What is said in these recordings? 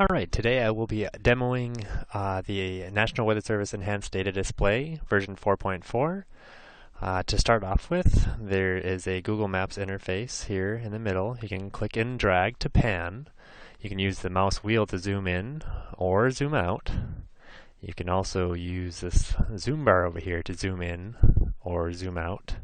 Alright, today I will be demoing the National Weather Service Enhanced Data Display version 4.4. To start off with, there is a Google Maps interface here in the middle. You can click and drag to pan. You can use the mouse wheel to zoom in or zoom out. You can also use this zoom bar over here to zoom in or zoom out.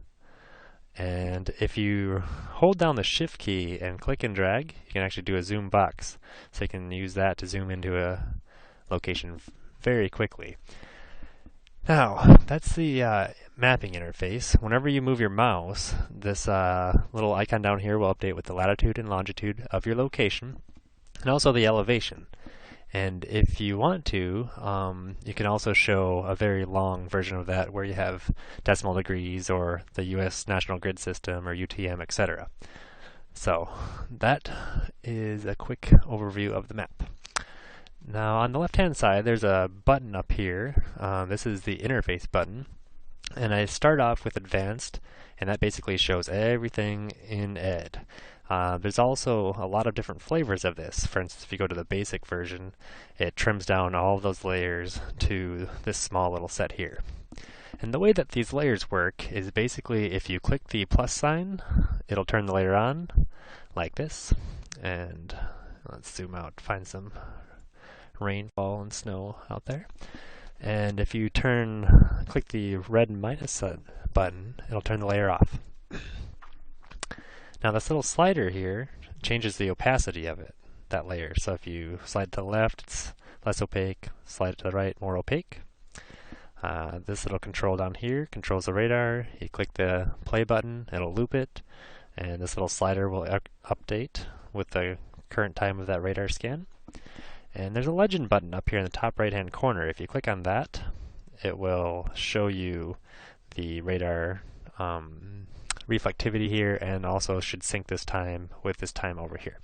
And if you hold down the shift key and click and drag, you can actually do a zoom box. So you can use that to zoom into a location very quickly. Now, that's the mapping interface. Whenever you move your mouse, this little icon down here will update with the latitude and longitude of your location, and also the elevation. And if you want to, you can also show a very long version of that where you have decimal degrees or the US National Grid System or UTM, etc. So that is a quick overview of the map. Now on the left hand side there's a button up here. This is the interface button. And I start off with advanced, and that basically shows everything in ED. There's also a lot of different flavors of this. For instance, if you go to the basic version, it trims down all of those layers to this small little set here. And the way that these layers work is basically if you click the plus sign, it'll turn the layer on like this. And let's zoom out, find some rainfall and snow out there. And if you click the red minus button, it'll turn the layer off. Now this little slider here changes the opacity of that layer. So if you slide to the left, it's less opaque. Slide to the right, more opaque. This little control down here controls the radar. You click the play button, it'll loop it. And this little slider will update with the current time of that radar scan. And there's a legend button up here in the top right hand corner. If you click on that, it will show you the radar reflectivity here, and also should sync this time with this time over here.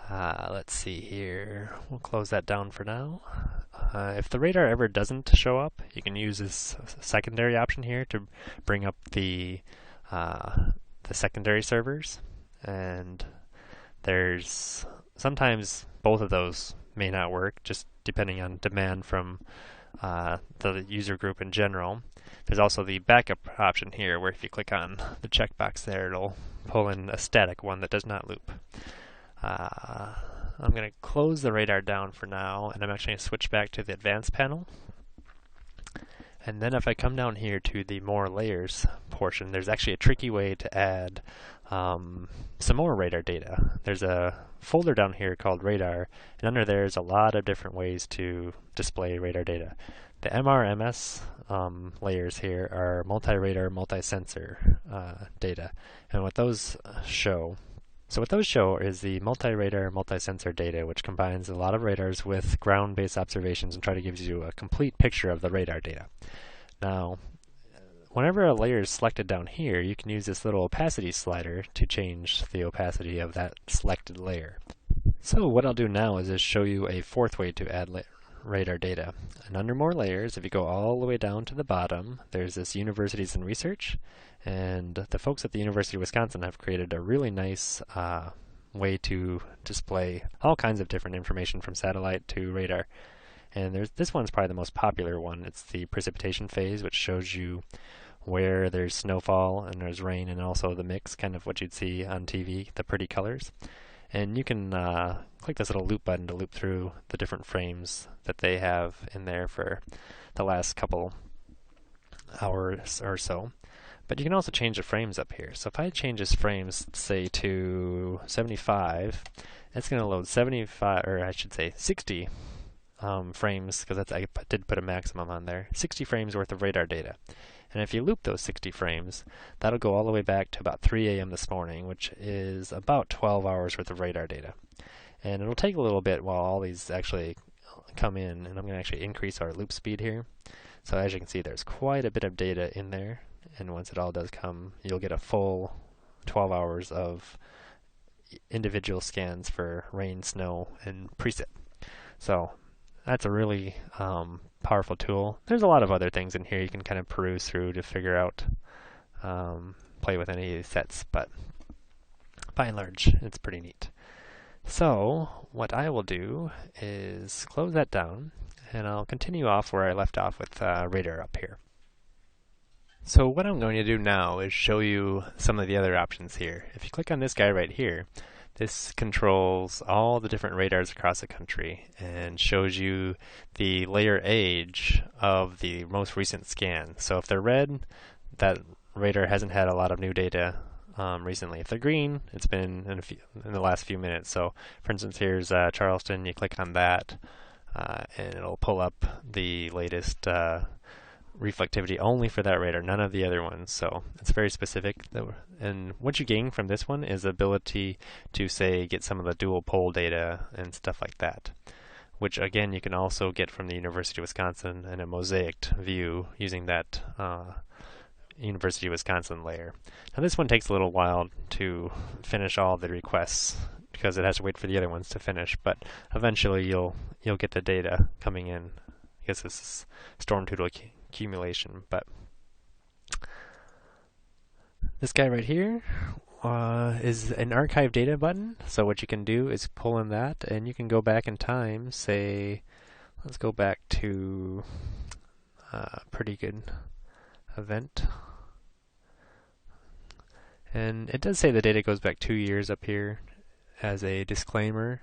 Let's see here. We'll close that down for now. If the radar ever doesn't show up, you can use this secondary option here to bring up the secondary servers. And there's sometimes both of those may not work, just depending on demand from the user group in general. There's also the backup option here, where if you click on the checkbox there, it'll pull in a static one that does not loop. I'm going to close the radar down for now, and I'm actually going to switch back to the advanced panel. And then if I come down here to the more layers portion, there's actually a tricky way to add some more radar data. There's a folder down here called radar, and under there's a lot of different ways to display radar data. The MRMS layers here are multi-radar, multi-sensor data, and what those show is the multi-radar, multi-sensor data, which combines a lot of radars with ground-based observations and try to give you a complete picture of the radar data. Now, whenever a layer is selected down here, you can use this little opacity slider to change the opacity of that selected layer. So what I'll do now is just show you a fourth way to add radar data. And under more layers, if you go all the way down to the bottom, there's this universities and research. And the folks at the University of Wisconsin have created a really nice way to display all kinds of different information from satellite to radar. And this one's probably the most popular one. It's the precipitation phase, which shows you where there's snowfall and there's rain, and also the mix, kind of what you'd see on TV, the pretty colors. And you can click this little loop button to loop through the different frames that they have in there for the last couple hours or so. But you can also change the frames up here. So if I change this frames, say to 75, it's going to load 75, or I should say 60 frames, because I did put a maximum on there, 60 frames worth of radar data. And if you loop those 60 frames, that'll go all the way back to about 3 a.m. this morning, which is about 12 hours worth of radar data. And it'll take a little bit while all these actually come in, and I'm going to actually increase our loop speed here. So as you can see, there's quite a bit of data in there, and once it all does come, you'll get a full 12 hours of individual scans for rain, snow, and precip. So that's a really powerful tool. There's a lot of other things in here you can kind of peruse through to figure out, play with any of these sets, but by and large, it's pretty neat. So what I will do is close that down, and I'll continue off where I left off with radar up here. So what I'm going to do now is show you some of the other options here. If you click on this guy right here, this controls all the different radars across the country and shows you the layer age of the most recent scan. So if they're red, that radar hasn't had a lot of new data recently. If they're green, it's been in the last few minutes. So for instance, here's Charleston. You click on that and it'll pull up the latest reflectivity only for that radar, none of the other ones. So it's very specific. And what you gain from this one is the ability to, say, get some of the dual pole data and stuff like that, which again you can also get from the University of Wisconsin in a mosaicked view using that University of Wisconsin layer. Now this one takes a little while to finish all the requests because it has to wait for the other ones to finish, but eventually you'll get the data coming in. I guess this is storm total accumulation, but this guy right here is an archive data button. So what you can do is pull in that, and you can go back in time. Say, let's go back to a pretty good event, and it does say the data goes back 2 years up here as a disclaimer,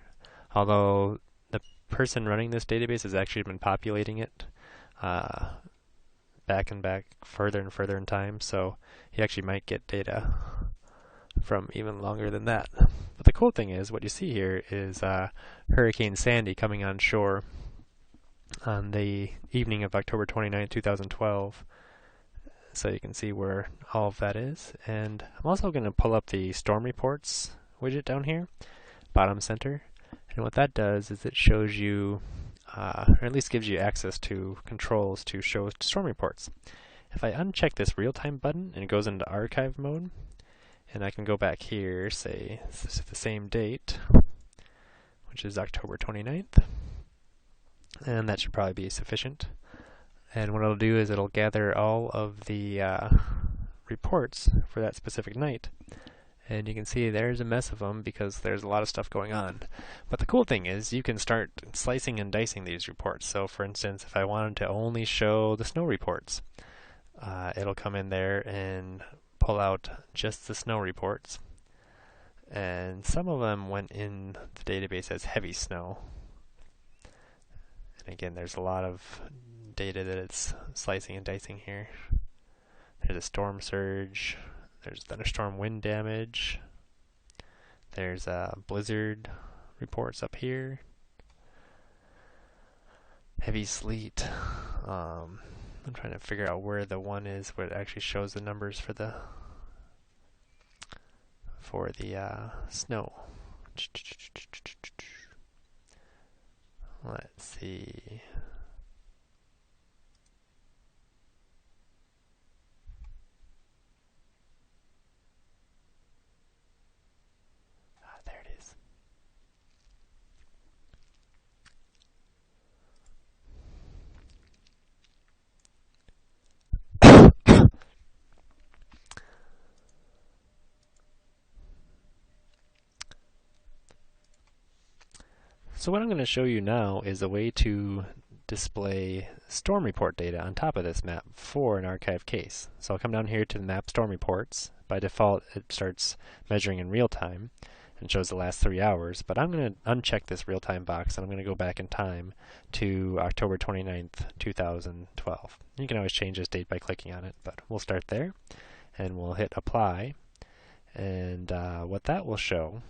although the person running this database has actually been populating it back and back further and further in time, so you actually might get data from even longer than that. But the cool thing is, what you see here is Hurricane Sandy coming on shore on the evening of October 29, 2012. So you can see where all of that is. And I'm also going to pull up the storm reports widget down here, bottom center. And what that does is it shows you or at least gives you access to controls to show storm reports. If I uncheck this real-time button and it goes into archive mode, and I can go back here, say this is the same date, which is October 29th, and that should probably be sufficient. And what it'll do is it'll gather all of the reports for that specific night. And you can see there's a mess of them because there's a lot of stuff going on. But the cool thing is you can start slicing and dicing these reports. So for instance, if I wanted to only show the snow reports, it'll come in there and pull out just the snow reports. And some of them went in the database as heavy snow. And again, there's a lot of data that it's slicing and dicing here. There's a storm surge. There's thunderstorm wind damage. There's blizzard reports up here. Heavy sleet. I'm trying to figure out where the one is where it actually shows the numbers for the snow. Let's see. There it is. So what I'm going to show you now is a way to display storm report data on top of this map for an archive case. So I'll come down here to the map storm reports. By default, it starts measuring in real time and shows the last 3 hours, but I'm going to uncheck this real time box and I'm going to go back in time to October 29th, 2012. You can always change this date by clicking on it, but we'll start there and we'll hit apply. And what that will show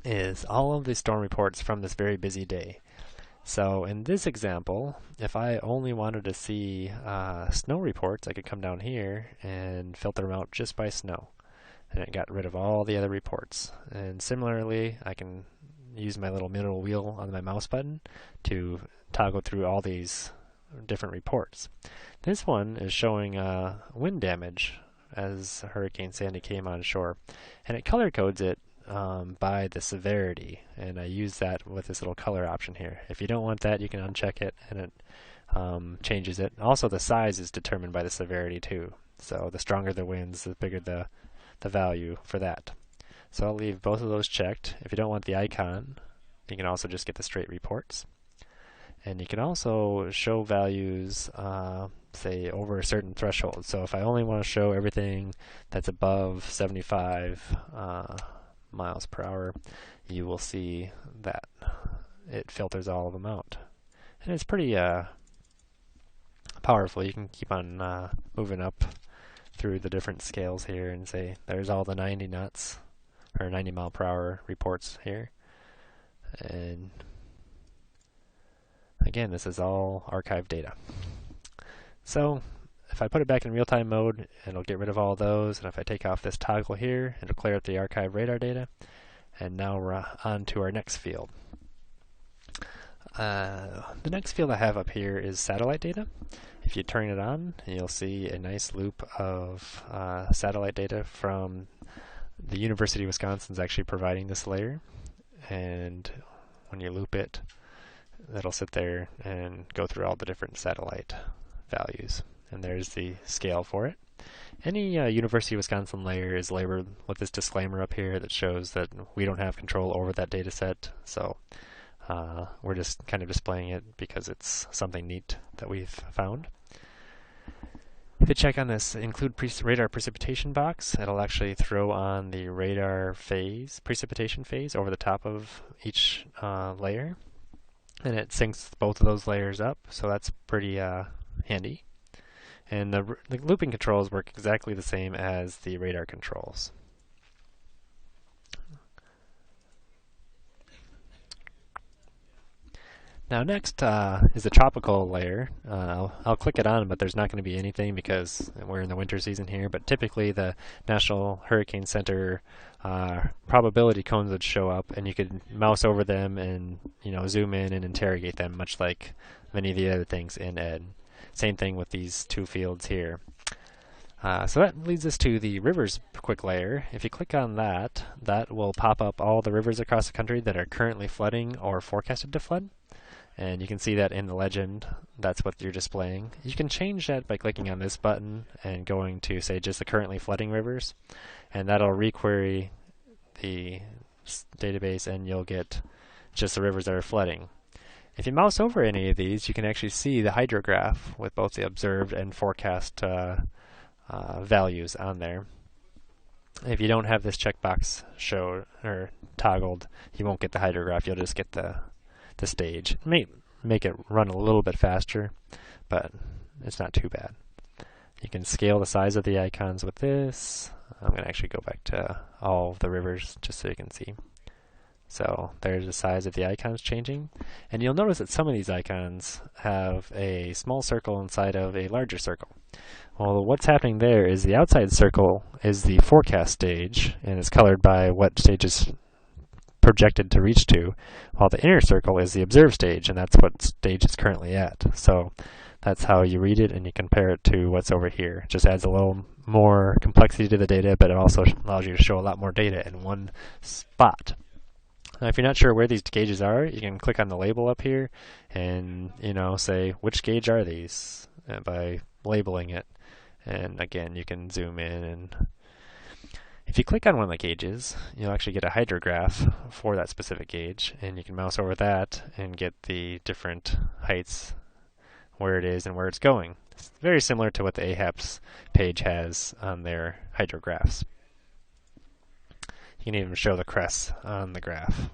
is all of the storm reports from this very busy day. So in this example, if I only wanted to see snow reports, I could come down here and filter them out just by snow. And it got rid of all the other reports. And similarly, I can use my little middle wheel on my mouse button to toggle through all these different reports. This one is showing wind damage as Hurricane Sandy came on shore. And it color codes it by the severity, and I use that with this little color option here. If you don't want that, you can uncheck it and it changes it. Also, the size is determined by the severity too. So the stronger the winds, the bigger the value for that. So I'll leave both of those checked. If you don't want the icon, you can also just get the straight reports. And you can also show values, say, over a certain threshold. So if I only want to show everything that's above 75 miles per hour, you will see that it filters all of them out. And it's pretty powerful. You can keep on moving up through the different scales here and say, there's all the 90 knots, or 90 mile per hour reports here. And again, this is all archived data. So if I put it back in real-time mode, it'll get rid of all those. And if I take off this toggle here, it'll clear out the archive radar data. And now we're on to our next field. The next field I have up here is satellite data. If you turn it on, you'll see a nice loop of satellite data from the University of Wisconsin is actually providing this layer. And when you loop it, that'll sit there and go through all the different satellite values. And there's the scale for it. Any University of Wisconsin layer is labeled with this disclaimer up here that shows that we don't have control over that data set. So we're just kind of displaying it because it's something neat that we've found. If you check on this include radar precipitation box, it'll actually throw on the radar phase, precipitation phase, over the top of each layer. And it syncs both of those layers up, so that's pretty handy. And the looping controls work exactly the same as the radar controls. Now next is the tropical layer. I'll click it on, but there's not going to be anything because we're in the winter season here, but typically the National Hurricane Center probability cones would show up, and you could mouse over them and zoom in and interrogate them, much like many of the other things in ED. Same thing with these two fields here. So that leads us to the rivers quick layer. If you click on that, that will pop up all the rivers across the country that are currently flooding or forecasted to flood. And you can see that in the legend, that's what you're displaying. You can change that by clicking on this button and going to, say, just the currently flooding rivers. And that'll requery the database and you'll get just the rivers that are flooding. If you mouse over any of these, you can actually see the hydrograph with both the observed and forecast values on there. If you don't have this checkbox showed or toggled, you won't get the hydrograph, you'll just get the stage. It may make it run a little bit faster, but it's not too bad. You can scale the size of the icons with this. I'm going to actually go back to all of the rivers just so you can see. So there's the size of the icons changing. And you'll notice that some of these icons have a small circle inside of a larger circle. Well, what's happening there is the outside circle is the forecast stage, and it's colored by what stage is projected to reach to, while the inner circle is the observed stage, and that's what stage it's currently at. So that's how you read it, and you compare it to what's over here. It just adds a little more complexity to the data, but it also allows you to show a lot more data in one spot. Now, if you're not sure where these gauges are, you can click on the label up here and say which gauge are these by labeling it. And again, you can zoom in, and if you click on one of the gauges, you'll actually get a hydrograph for that specific gauge, and you can mouse over that and get the different heights, where it is and where it's going. It's very similar to what the AHAPS page has on their hydrographs. You can even show the crests on the graph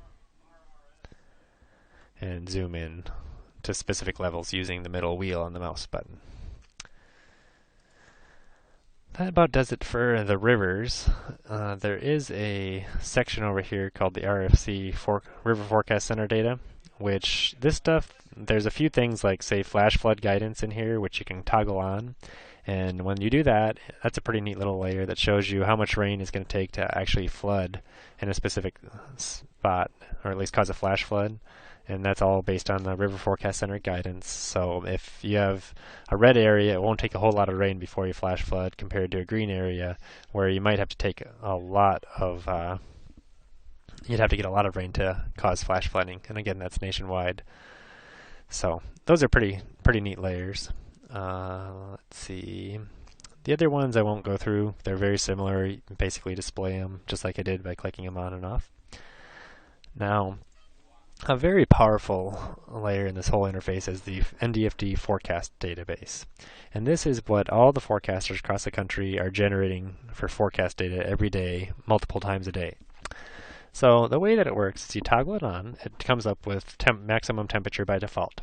and zoom in to specific levels using the middle wheel on the mouse button. That about does it for the rivers. There is a section over here called the RFC River Forecast Center data, which this stuff, there's a few things like, say, flash flood guidance in here, which you can toggle on. And when you do that, that's a pretty neat little layer that shows you how much rain is going to take to actually flood in a specific spot, or at least cause a flash flood. And that's all based on the River Forecast Center guidance. So if you have a red area, it won't take a whole lot of rain before you flash flood, compared to a green area where you might have to take a lot of, you'd have to get a lot of rain to cause flash flooding. And again, that's nationwide. So those are pretty neat layers. Let's see. The other ones I won't go through. They're very similar. You can basically display them just like I did by clicking them on and off. Now, a very powerful layer in this whole interface is the NDFD forecast database. And this is what all the forecasters across the country are generating for forecast data every day, multiple times a day. So the way that it works is you toggle it on, it comes up with maximum temperature by default.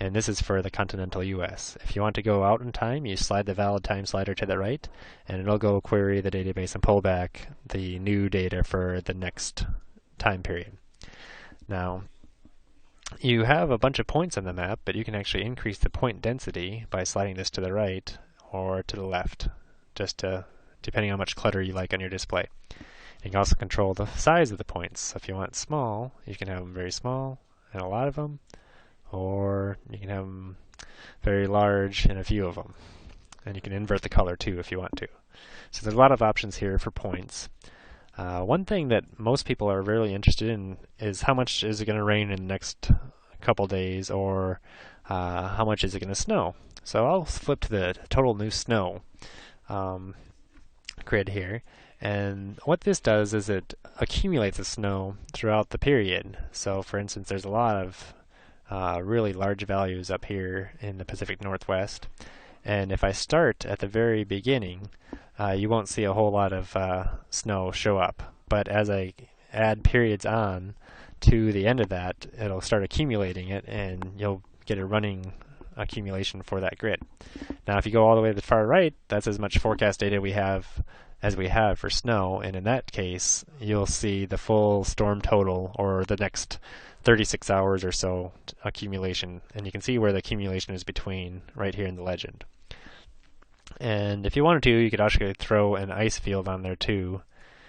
And this is for the continental US. If you want to go out in time, you slide the valid time slider to the right, and it'll go query the database and pull back the new data for the next time period. Now, you have a bunch of points on the map, but you can actually increase the point density by sliding this to the right or to the left, just to, depending on how much clutter you like on your display. You can also control the size of the points. So if you want small, you can have them very small and a lot of them, or you can have them very large and a few of them. And you can invert the color too if you want to. So there's a lot of options here for points. One thing that most people are really interested in is how much is it going to rain in the next couple days, or how much is it going to snow. So I'll flip to the total new snow grid here. And what this does is it accumulates the snow throughout the period. So for instance, there's a lot of really large values up here in the Pacific Northwest. And if I start at the very beginning, you won't see a whole lot of snow show up. But as I add periods on to the end of that, it'll start accumulating it, and you'll get a running accumulation for that grid. Now if you go all the way to the far right, that's as much forecast data we have as we have for snow, and in that case you'll see the full storm total, or the next 36 hours or so accumulation, and you can see where the accumulation is between right here in the legend. And if you wanted to, you could actually throw an ice field on there too,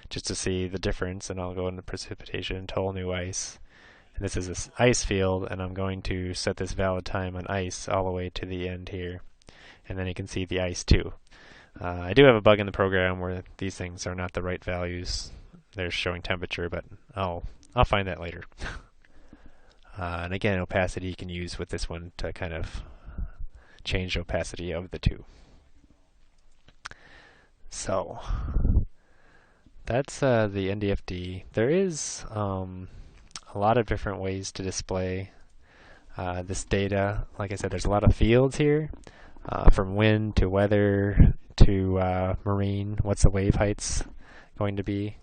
just to see the difference. And I'll go into precipitation, total new ice. And this is this ice field, and I'm going to set this valid time on ice all the way to the end here. And then you can see the ice too. I do have a bug in the program where these things are not the right values. They're showing temperature, but I'll find that later. And again, opacity you can use with this one to kind of change the opacity of the two. So that's the NDFD. There is a lot of different ways to display this data. Like I said, there's a lot of fields here, from wind to weather to marine. What's the wave heights going to be?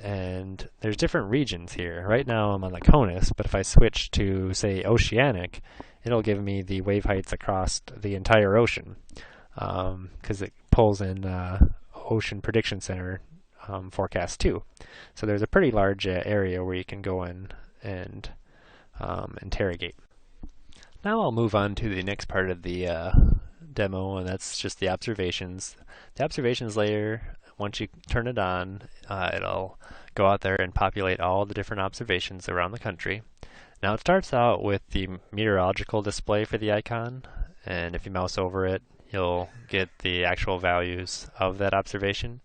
And there's different regions here. Right now I'm on the CONUS, but if I switch to, say, oceanic, it'll give me the wave heights across the entire ocean, because it pulls in Ocean Prediction Center forecast too. So there's a pretty large area where you can go in and interrogate. Now I'll move on to the next part of the demo, and that's just the observations. The observations layer, once you turn it on, it'll go out there and populate all the different observations around the country. Now it starts out with the meteorological display for the icon, and if you mouse over it, you'll get the actual values of that observation.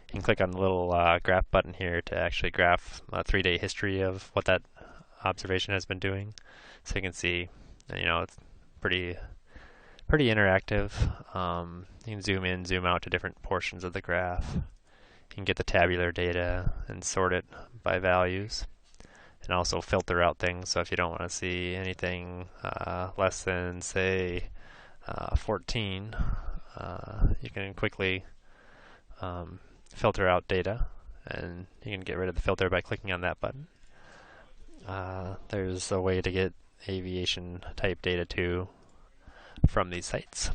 You can click on the little graph button here to actually graph a 3-day history of what that observation has been doing. So you can see, it's pretty interactive. You can zoom in, zoom out to different portions of the graph. You can get the tabular data and sort it by values, and also filter out things. So if you don't want to see anything less than, say, 14, you can quickly filter out data, and you can get rid of the filter by clicking on that button. There's a way to get aviation type data too from these sites.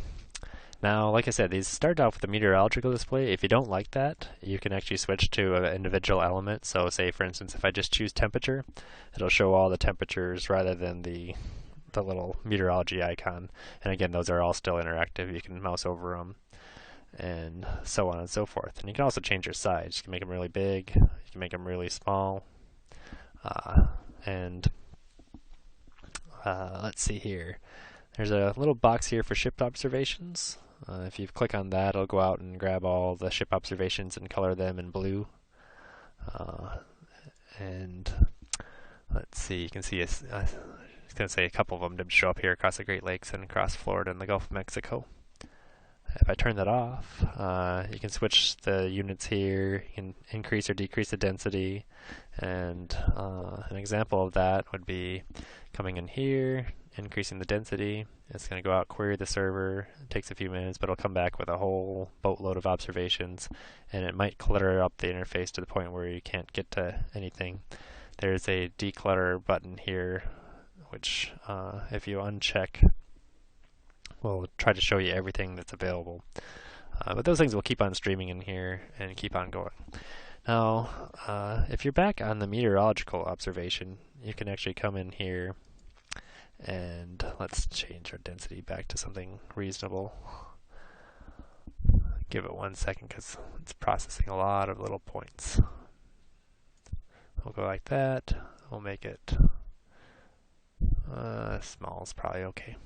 Now, like I said, these start off with a meteorological display. If you don't like that, you can actually switch to an individual element. So say, for instance, if I just choose temperature, it'll show all the temperatures rather than the little meteorology icon. And again, those are all still interactive. You can mouse over them and so on and so forth. And you can also change your size. You can make them really big, you can make them really small. Let's see here. There's a little box here for ship observations. If you click on that, it'll go out and grab all the ship observations and color them in blue. And let's see, you can see it's going to say a couple of them to show up here across the Great Lakes and across Florida and the Gulf of Mexico. If I turn that off, you can switch the units here. You can increase or decrease the density. And an example of that would be coming in here, increasing the density. It's going to go out, query the server. It takes a few minutes, but it'll come back with a whole boatload of observations. And it might clutter up the interface to the point where you can't get to anything. There's a declutter button here, which if you uncheck, will try to show you everything that's available. But those things will keep on streaming in here and keep on going. Now, if you're back on the meteorological observation, you can actually come in here and let's change our density back to something reasonable. Give it 1 second because it's processing a lot of little points. We'll go like that. We'll make it small is probably okay.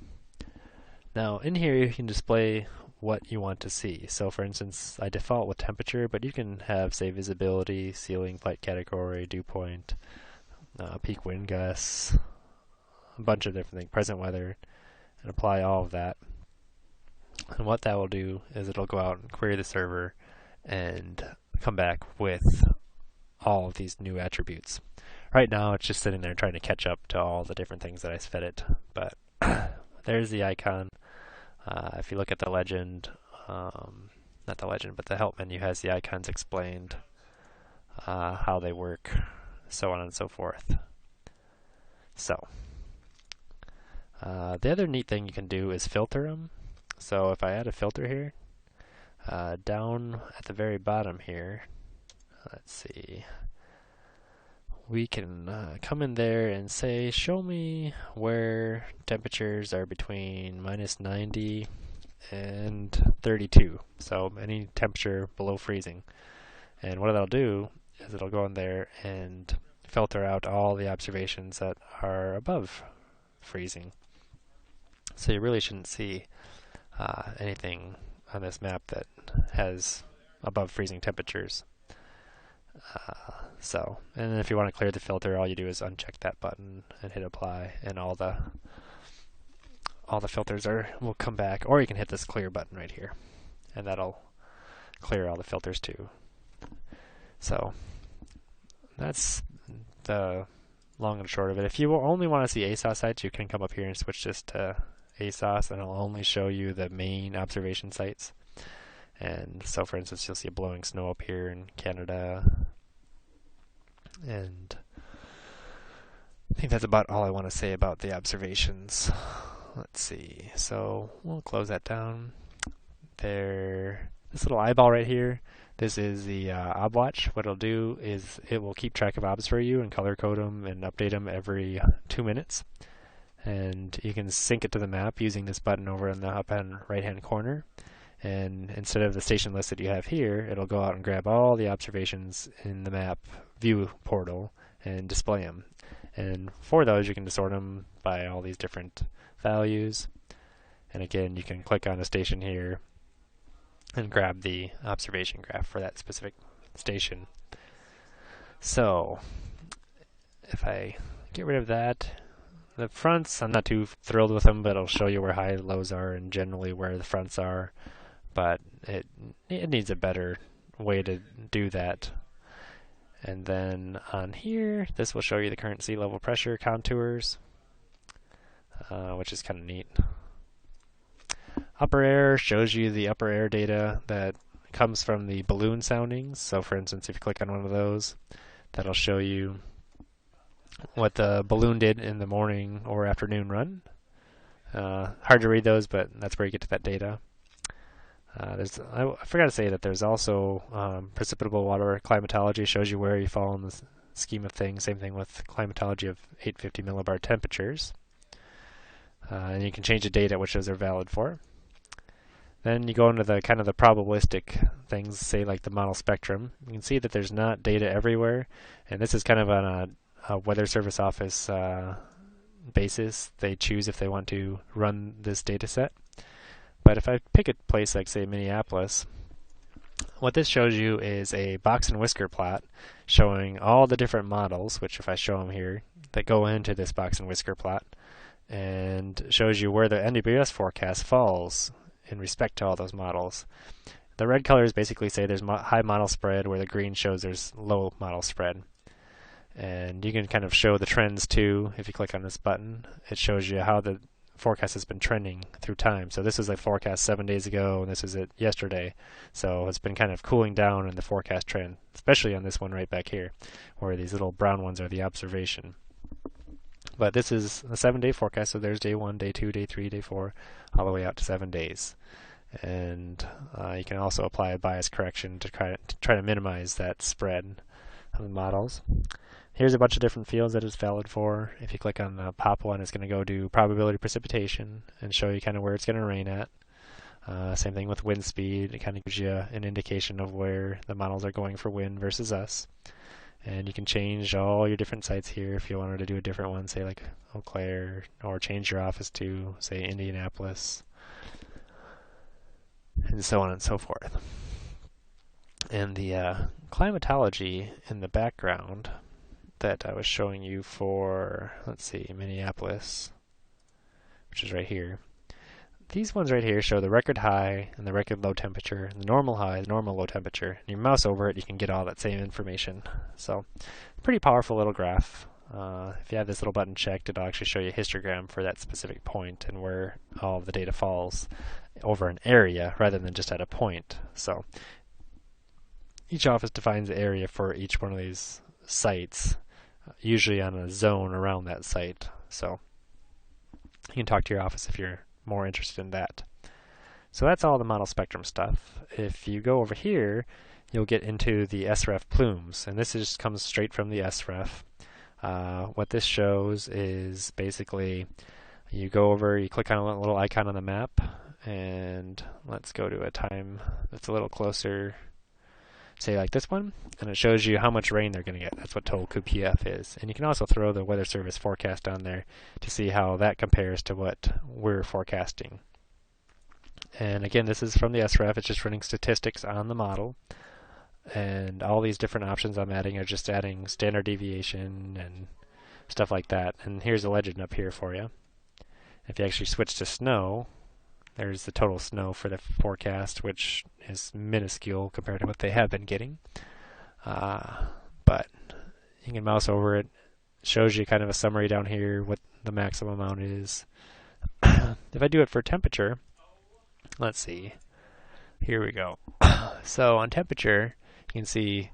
Now in here you can display what you want to see. So for instance, I default with temperature, but you can have, say, visibility, ceiling, flight category, dew point, peak wind gusts, a bunch of different things, present weather, and apply all of that. And what that will do is it'll go out and query the server and come back with all of these new attributes. Right now it's just sitting there trying to catch up to all the different things that I fed it, but there's the icon. If you look at the legend, not the legend, but the help menu has the icons explained, how they work, so on and so forth. So, the other neat thing you can do is filter them. So if I add a filter here, down at the very bottom here, let's see, we can come in there and say, show me where temperatures are between -90 and 32. So any temperature below freezing. And what it'll do is it'll go in there and filter out all the observations that are above freezing. So you really shouldn't see anything on this map that has above freezing temperatures. And then if you want to clear the filter, all you do is uncheck that button and hit apply, and all the filters will come back. Or you can hit this clear button right here, and that'll clear all the filters too. So that's the long and short of it. If you only want to see ASOS sites, you can come up here and switch this to ASOS, and it'll only show you the main observation sites. And so, for instance, you'll see blowing snow up here in Canada. And I think that's about all I want to say about the observations. Let's see. So we'll close that down. This little eyeball right here, this is the ObWatch. What it'll do is it will keep track of obs for you and color code them and update them every 2 minutes. And you can sync it to the map using this button over in the up and right hand corner. And instead of the station list that you have here, it'll go out and grab all the observations in the map view portal and display them. And for those, you can sort them by all these different values. And again, you can click on a station here and grab the observation graph for that specific station. So if I get rid of that, the fronts, I'm not too thrilled with them, but it'll show you where high and lows are and generally where the fronts are. But it needs a better way to do that. And then on here, this will show you the current sea level pressure contours, which is kind of neat. Upper air shows you the upper air data that comes from the balloon soundings. So for instance, if you click on one of those, that'll show you what the balloon did in the morning or afternoon run. Hard to read those, but that's where you get to that data. I forgot to say that there's also precipitable water climatology, shows you where you fall in the scheme of things. Same thing with climatology of 850 millibar temperatures. And you can change the date at which those are valid for. Then you go into the kind of the probabilistic things, say like the model spectrum. You can see that there's not data everywhere, and this is kind of on a Weather Service Office basis. They choose if they want to run this data set. But if I pick a place like, say, Minneapolis, what this shows you is a box and whisker plot showing all the different models, which if I show them here, that go into this box and whisker plot, and shows you where the NWS forecast falls in respect to all those models. The red colors basically say there's high model spread, where the green shows there's low model spread. And you can kind of show the trends too. If you click on this button, it shows you how the forecast has been trending through time. So this is a forecast 7 days ago, and this is it yesterday. So it's been kind of cooling down in the forecast trend, especially on this one right back here, where these little brown ones are the observation. But this is a 7-day forecast, so there's day 1, day 2, day 3, day 4, all the way out to 7 days. And you can also apply a bias correction to try to minimize that spread of the models. Here's a bunch of different fields that it's valid for. If you click on the pop one, it's going to go do probability precipitation and show you kind of where it's going to rain at. Same thing with wind speed. It kind of gives you an indication of where the models are going for wind versus us. And you can change all your different sites here if you wanted to do a different one, say like Eau Claire, or change your office to, say, Indianapolis, and so on and so forth. And the climatology in the background that I was showing you for, let's see, Minneapolis, which is right here. These ones right here show the record high and the record low temperature, and the normal high, the normal low temperature. And you mouse over it, you can get all that same information. So, pretty powerful little graph. If you have this little button checked, it'll actually show you a histogram for that specific point and where all of the data falls over an area rather than just at a point. So, each office defines the area for each one of these sites, usually on a zone around that site. So you can talk to your office if you're more interested in that. So that's all the model spectrum stuff. If you go over here, you'll get into the SREF plumes, and this just comes straight from the SREF. What this shows is basically you go over, you click on a little icon on the map, and let's go to a time that's a little closer, say like this one, and it shows you how much rain they're going to get. That's what total QPF is. And you can also throw the Weather Service forecast on there to see how that compares to what we're forecasting. And again, this is from the SREF. It's just running statistics on the model. And all these different options I'm adding are just adding standard deviation and stuff like that. And here's a legend up here for you. If you actually switch to snow, there's the total snow for the forecast, which is minuscule compared to what they have been getting. But you can mouse over it. It shows you kind of a summary down here, what the maximum amount is. If I do it for temperature, let's see. Here we go. So on temperature, you can see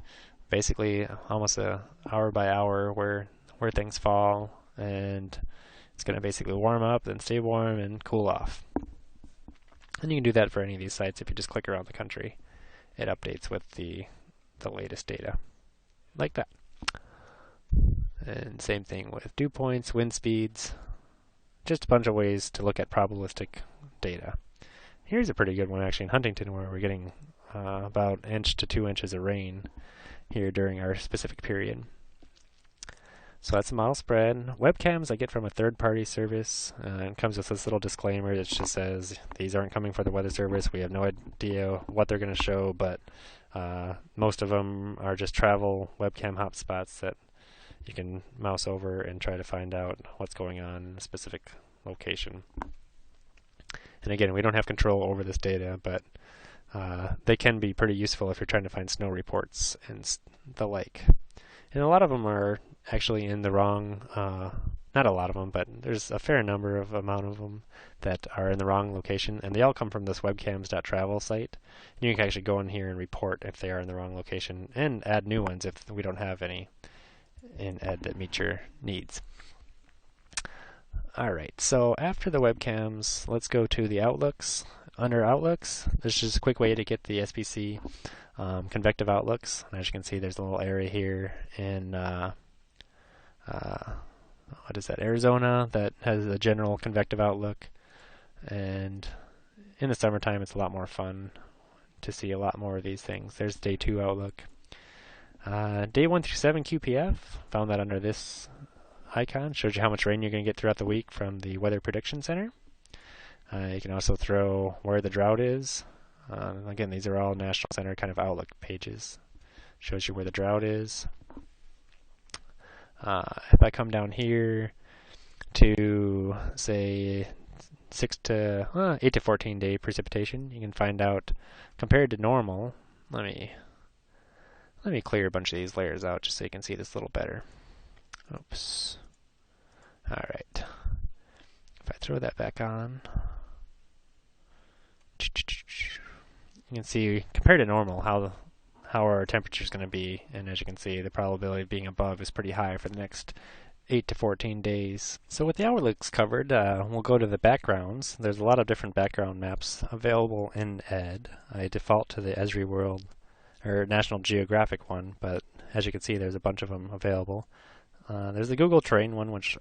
basically almost a hour by hour where things fall, and it's going to basically warm up, then stay warm, and cool off. And you can do that for any of these sites if you just click around the country. It updates with the latest data, like that. And same thing with dew points, wind speeds, just a bunch of ways to look at probabilistic data. Here's a pretty good one actually in Huntington, where we're getting about 1 inch to 2 inches of rain here during our specific period. So that's the model spread. Webcams I get from a third-party service. It comes with this little disclaimer that just says these aren't coming from the Weather Service. We have no idea what they're going to show, but most of them are just travel webcam hotspots that you can mouse over and try to find out what's going on in a specific location. And again, we don't have control over this data, but they can be pretty useful if you're trying to find snow reports and the like. And a lot of them are actually in the wrong, not a lot of them, but there's a fair amount of them that are in the wrong location, and they all come from this webcams.travel site. And you can actually go in here and report if they are in the wrong location, and add new ones if we don't have any in Ed that meet your needs. Alright, so after the webcams, let's go to the outlooks. Under outlooks, this is just a quick way to get the SPC convective outlooks. And as you can see, there's a little area here in what is that, Arizona, that has a general convective outlook. And in the summertime, it's a lot more fun to see a lot more of these things. There's day 2 outlook. Day 1 through 7 QPF, found that under this icon. Shows you how much rain you're going to get throughout the week from the Weather Prediction Center. You can also throw where the drought is. Again, these are all National Center kind of outlook pages. Shows you where the drought is. If I come down here to, say, 8 to 14 day precipitation. You can find out compared to normal. Let me clear a bunch of these layers out just so you can see this a little better. Oops. All right. If I throw that back on, you can see compared to normal how our temperature is going to be, and as you can see, the probability of being above is pretty high for the next 8 to 14 days. So with the outlooks covered, we'll go to the backgrounds. There's a lot of different background maps available in ED. I default to the Esri World or National Geographic one, but as you can see, there's a bunch of them available. There's the Google Terrain one, which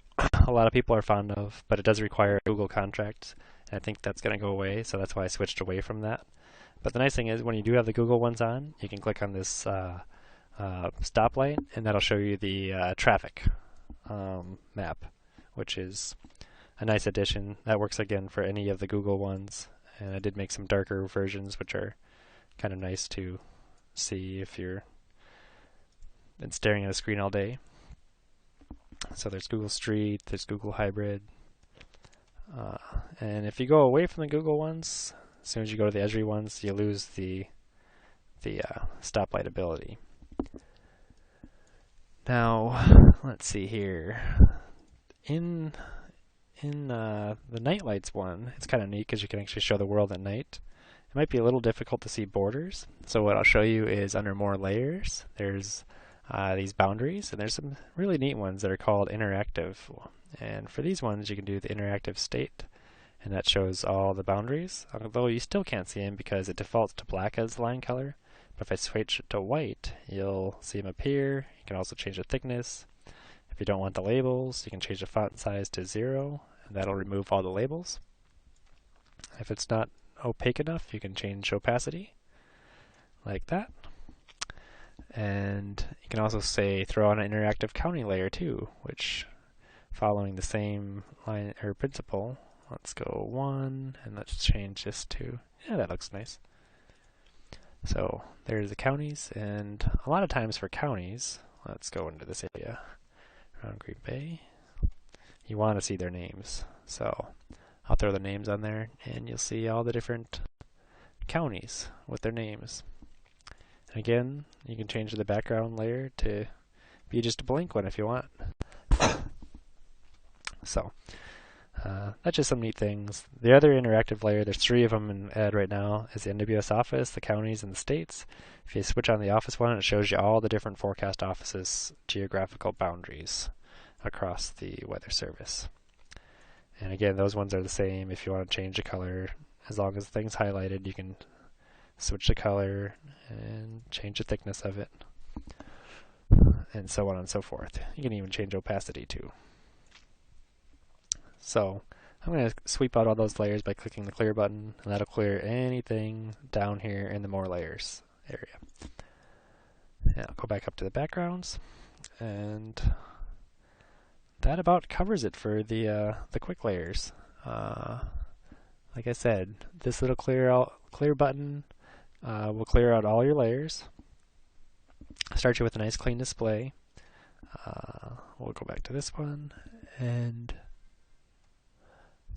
a lot of people are fond of, but it does require a Google contract, and I think that's going to go away, so that's why I switched away from that. But the nice thing is when you do have the Google ones on, you can click on this stoplight, and that'll show you the traffic map, which is a nice addition. That works again for any of the Google ones, and I did make some darker versions, which are kind of nice to see if you're been staring at a screen all day. So there's Google Street, there's Google Hybrid, and if you go away from the Google ones, as soon as you go to the Esri ones, you lose the stoplight ability. Now, let's see here. In the night lights one, it's kind of neat because you can actually show the world at night. It might be a little difficult to see borders, so what I'll show you is under more layers, there's these boundaries, and there's some really neat ones that are called interactive. And for these ones, you can do the interactive state, and that shows all the boundaries, although you still can't see them because it defaults to black as the line color. But if I switch it to white, you'll see them appear. You can also change the thickness. If you don't want the labels, you can change the font size to 0, and that'll remove all the labels. If it's not opaque enough, you can change opacity, like that. And you can also say throw on an interactive county layer too, which, following the same line or principle, let's go 1, and let's change this to, yeah, that looks nice. So there's the counties, and a lot of times for counties, let's go into this area around Green Bay, you want to see their names. So I'll throw the names on there, and you'll see all the different counties with their names. And again, you can change the background layer to be just a blank one if you want. So that's just some neat things. The other interactive layer, there's 3 of them in ED right now, is the NWS office, the counties, and the states. If you switch on the office one, it shows you all the different forecast offices' geographical boundaries across the weather service. And again, those ones are the same. If you want to change the color, as long as the thing's highlighted, you can switch the color and change the thickness of it, and so on and so forth. You can even change opacity too. So I'm going to sweep out all those layers by clicking the clear button, and that'll clear anything down here in the more layers area. And I'll go back up to the backgrounds, and that about covers it for the quick layers. Like I said, this little clear button will clear out all your layers. Start you with a nice clean display. We'll go back to this one, and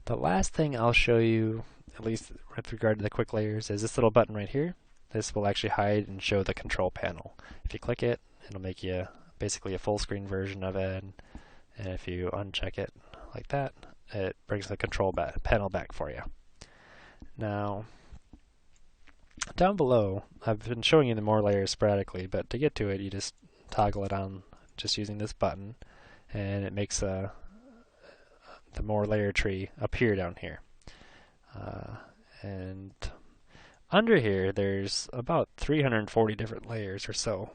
the last thing I'll show you, at least with regard to the quick layers, is this little button right here. This will actually hide and show the control panel. If you click it, it'll make you basically a full screen version of it, and if you uncheck it like that, it brings the control panel back for you. Now, down below, I've been showing you the more layers sporadically, but to get to it, you just toggle it on just using this button, and it makes the more layer tree appear down here. And under here, there's about 340 different layers or so,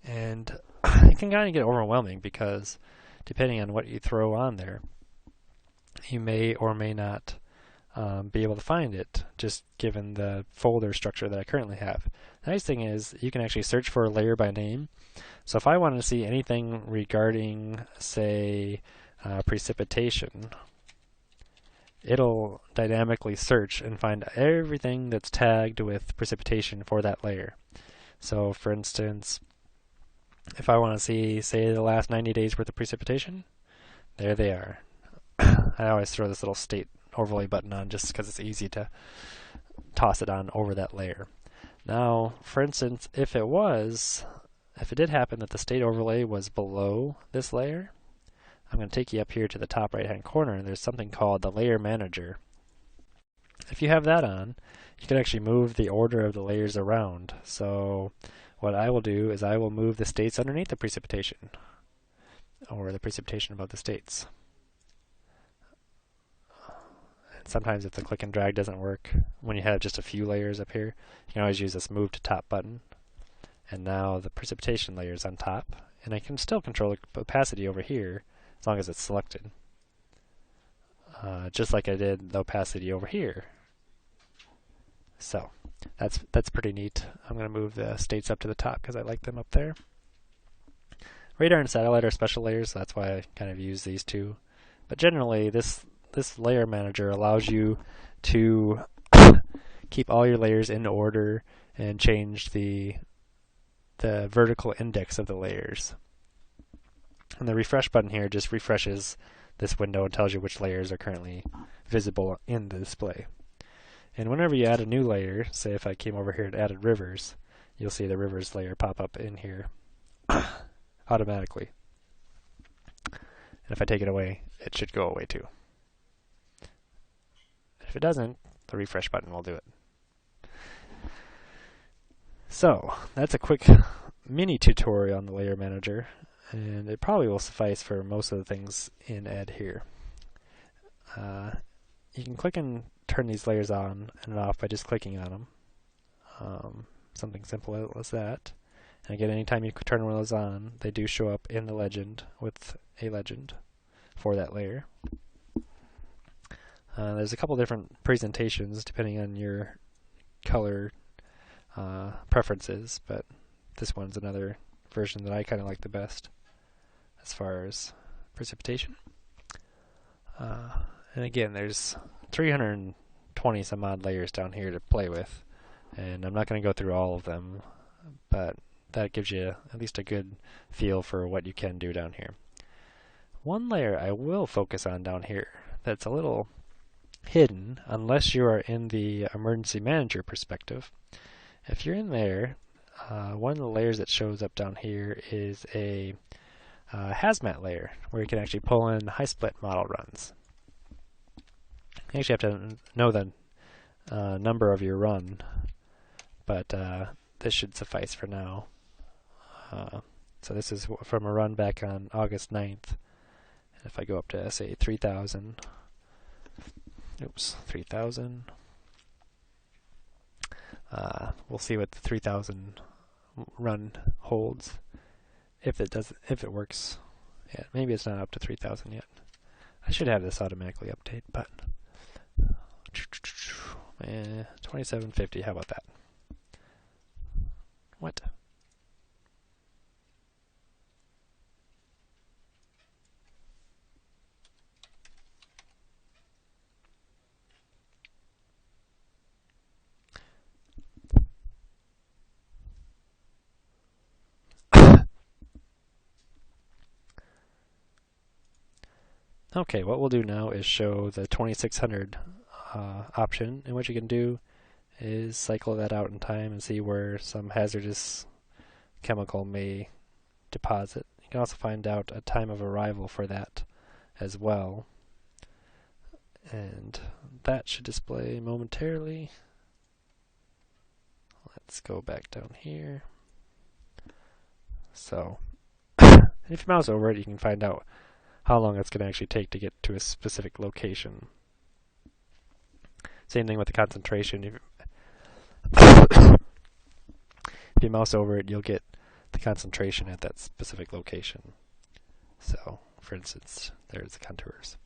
and it can kind of get overwhelming because depending on what you throw on there, you may or may not be able to find it, just given the folder structure that I currently have. The nice thing is you can actually search for a layer by name. So if I want to see anything regarding, say, precipitation, it'll dynamically search and find everything that's tagged with precipitation for that layer. So for instance, if I want to see, say, the last 90 days worth of precipitation, there they are. I always throw this little state overlay button on just because it's easy to toss it on over that layer. Now, for instance, if it did happen that the state overlay was below this layer, I'm going to take you up here to the top right hand corner, and there's something called the Layer Manager. If you have that on, you can actually move the order of the layers around. So what I will do is I will move the states underneath the precipitation, or the precipitation above the states. And sometimes if the click and drag doesn't work, when you have just a few layers up here, you can always use this Move to Top button. And now the precipitation layer is on top, and I can still control the opacity over here as long as it's selected. Just like I did the opacity over here. So that's pretty neat. I'm going to move the states up to the top because I like them up there. Radar and satellite are special layers, so that's why I kind of use these two. But generally, this layer manager allows you to keep all your layers in order and change the vertical index of the layers. And the refresh button here just refreshes this window and tells you which layers are currently visible in the display. And whenever you add a new layer, say if I came over here and added rivers, you'll see the rivers layer pop up in here automatically. And if I take it away, it should go away too. If it doesn't, the refresh button will do it. So that's a quick mini tutorial on the Layer Manager, and it probably will suffice for most of the things in Ed here. You can click and turn these layers on and off by just clicking on them. Something simple as that. And again, anytime you turn one of those on, they do show up in the legend with a legend for that layer. There's a couple different presentations depending on your color preferences, but this one's another version that I kind of like the best as far as precipitation. And again, there's 320 some odd layers down here to play with, and I'm not going to go through all of them, but that gives you at least a good feel for what you can do down here. One layer I will focus on down here that's a little hidden unless you are in the Emergency Manager perspective. If you're in there, one of the layers that shows up down here is a hazmat layer where you can actually pull in high split model runs. You actually have to know the number of your run, but this should suffice for now. So this is from a run back on August 9th. And if I go up to, say, 3,000, 3,000. We'll see what the 3,000 run holds. If it works. Yeah, maybe it's not up to 3,000 yet. I should have this automatically update, but 2750. How about that? What? Okay, what we'll do now is show the 2600 option, and what you can do is cycle that out in time and see where some hazardous chemical may deposit. You can also find out a time of arrival for that as well. And that should display momentarily. Let's go back down here. So, if you mouse over it, you can find out how long it's going to actually take to get to a specific location. Same thing with the concentration. If you mouse over it, you'll get the concentration at that specific location. So, for instance, there's the contours.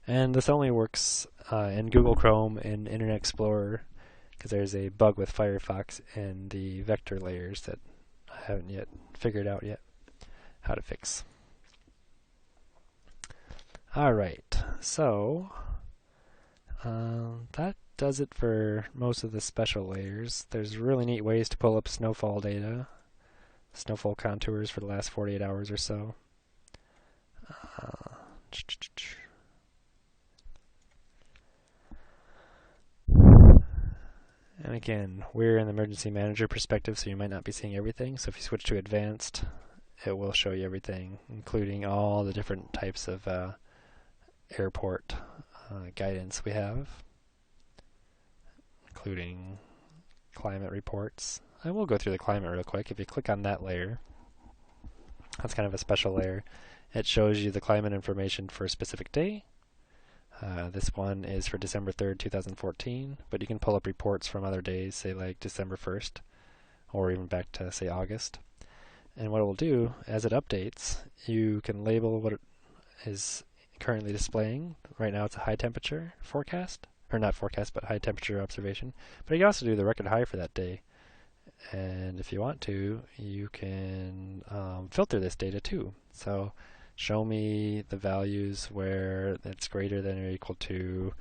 And this only works in Google Chrome and Internet Explorer, because there's a bug with Firefox and the vector layers that I haven't yet figured out yet how to fix. Alright, so that does it for most of the special layers. There's really neat ways to pull up snowfall data, snowfall contours for the last 48 hours or so. And again, we're in the emergency manager perspective, so you might not be seeing everything. So if you switch to advanced, it will show you everything, including all the different types of airport guidance we have, including climate reports. I will go through the climate real quick. If you click on that layer, that's kind of a special layer. It shows you the climate information for a specific day. This one is for December 3rd, 2014, but you can pull up reports from other days, say like December 1st, or even back to, say, August. And what it will do, as it updates, you can label what it is currently displaying. Right now it's a high temperature forecast, or not forecast, but high temperature observation. But you can also do the record high for that day. And if you want to, you can filter this data too. So show me the values where it's greater than or equal to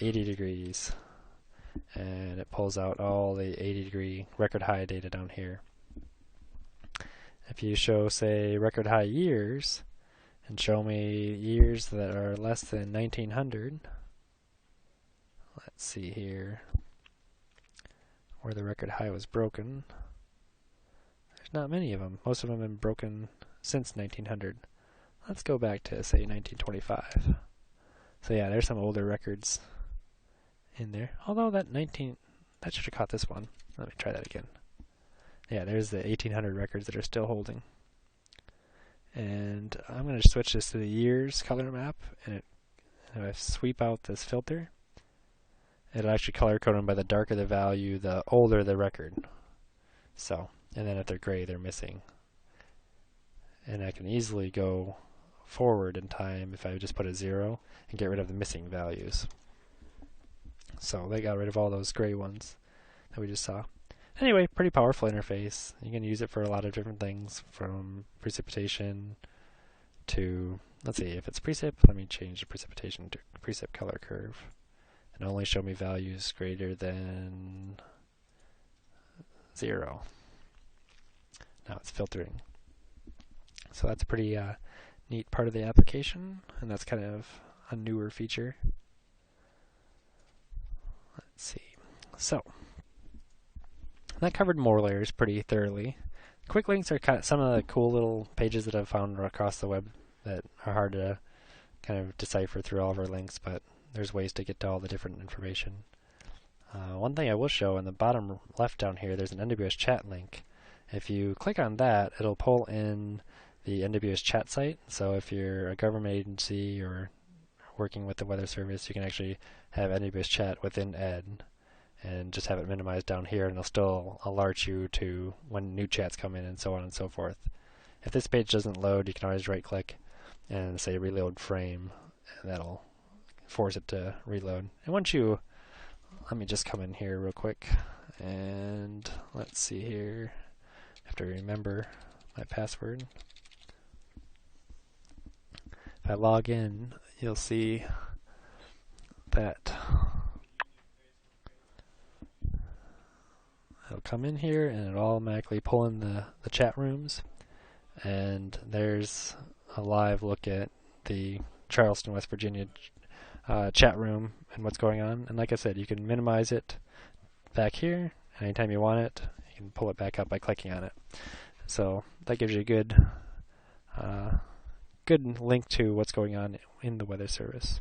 80 degrees. And it pulls out all the 80-degree record high data down here. If you show, say, record high years, and show me years that are less than 1900, let's see here, where the record high was broken. There's not many of them. Most of them have been broken since 1900. Let's go back to, say, 1925. So yeah, there's some older records in there. Although that should have caught this one. Let me try that again. Yeah, there's the 1800 records that are still holding. And I'm going to switch this to the years color map, and if I sweep out this filter, it'll actually color code them by the darker the value, the older the record. So, and then if they're gray, they're missing. And I can easily go forward in time if I just put a 0 and get rid of the missing values. So they got rid of all those gray ones that we just saw. Anyway, pretty powerful interface. You can use it for a lot of different things, from precipitation to, let's see, if it's precip, let me change the precipitation to precip color curve. And only show me values greater than 0. Now it's filtering. So that's a pretty neat part of the application, and that's kind of a newer feature. Let's see. So that covered more layers pretty thoroughly. Quick links are kind of some of the cool little pages that I've found across the web that are hard to kind of decipher through all of our links, but there's ways to get to all the different information. One thing I will show in the bottom left down here, there's an NWS chat link. If you click on that, it'll pull in the NWS chat site. So if you're a government agency or working with the Weather Service, you can actually have NWS chat within ED and just have it minimized down here, and it'll still alert you to when new chats come in and so on and so forth. If this page doesn't load, you can always right click and say reload frame, and that'll force it to reload. And once you, let me just come in here real quick, and let's see here, I have to remember my password. If I log in, you'll see that it'll come in here and it'll automatically pull in the chat rooms, and there's a live look at the Charleston, West Virginia chat room and what's going on. And like I said, you can minimize it back here, and anytime you want it, you can pull it back up by clicking on it. So that gives you a good good link to what's going on in the Weather Service.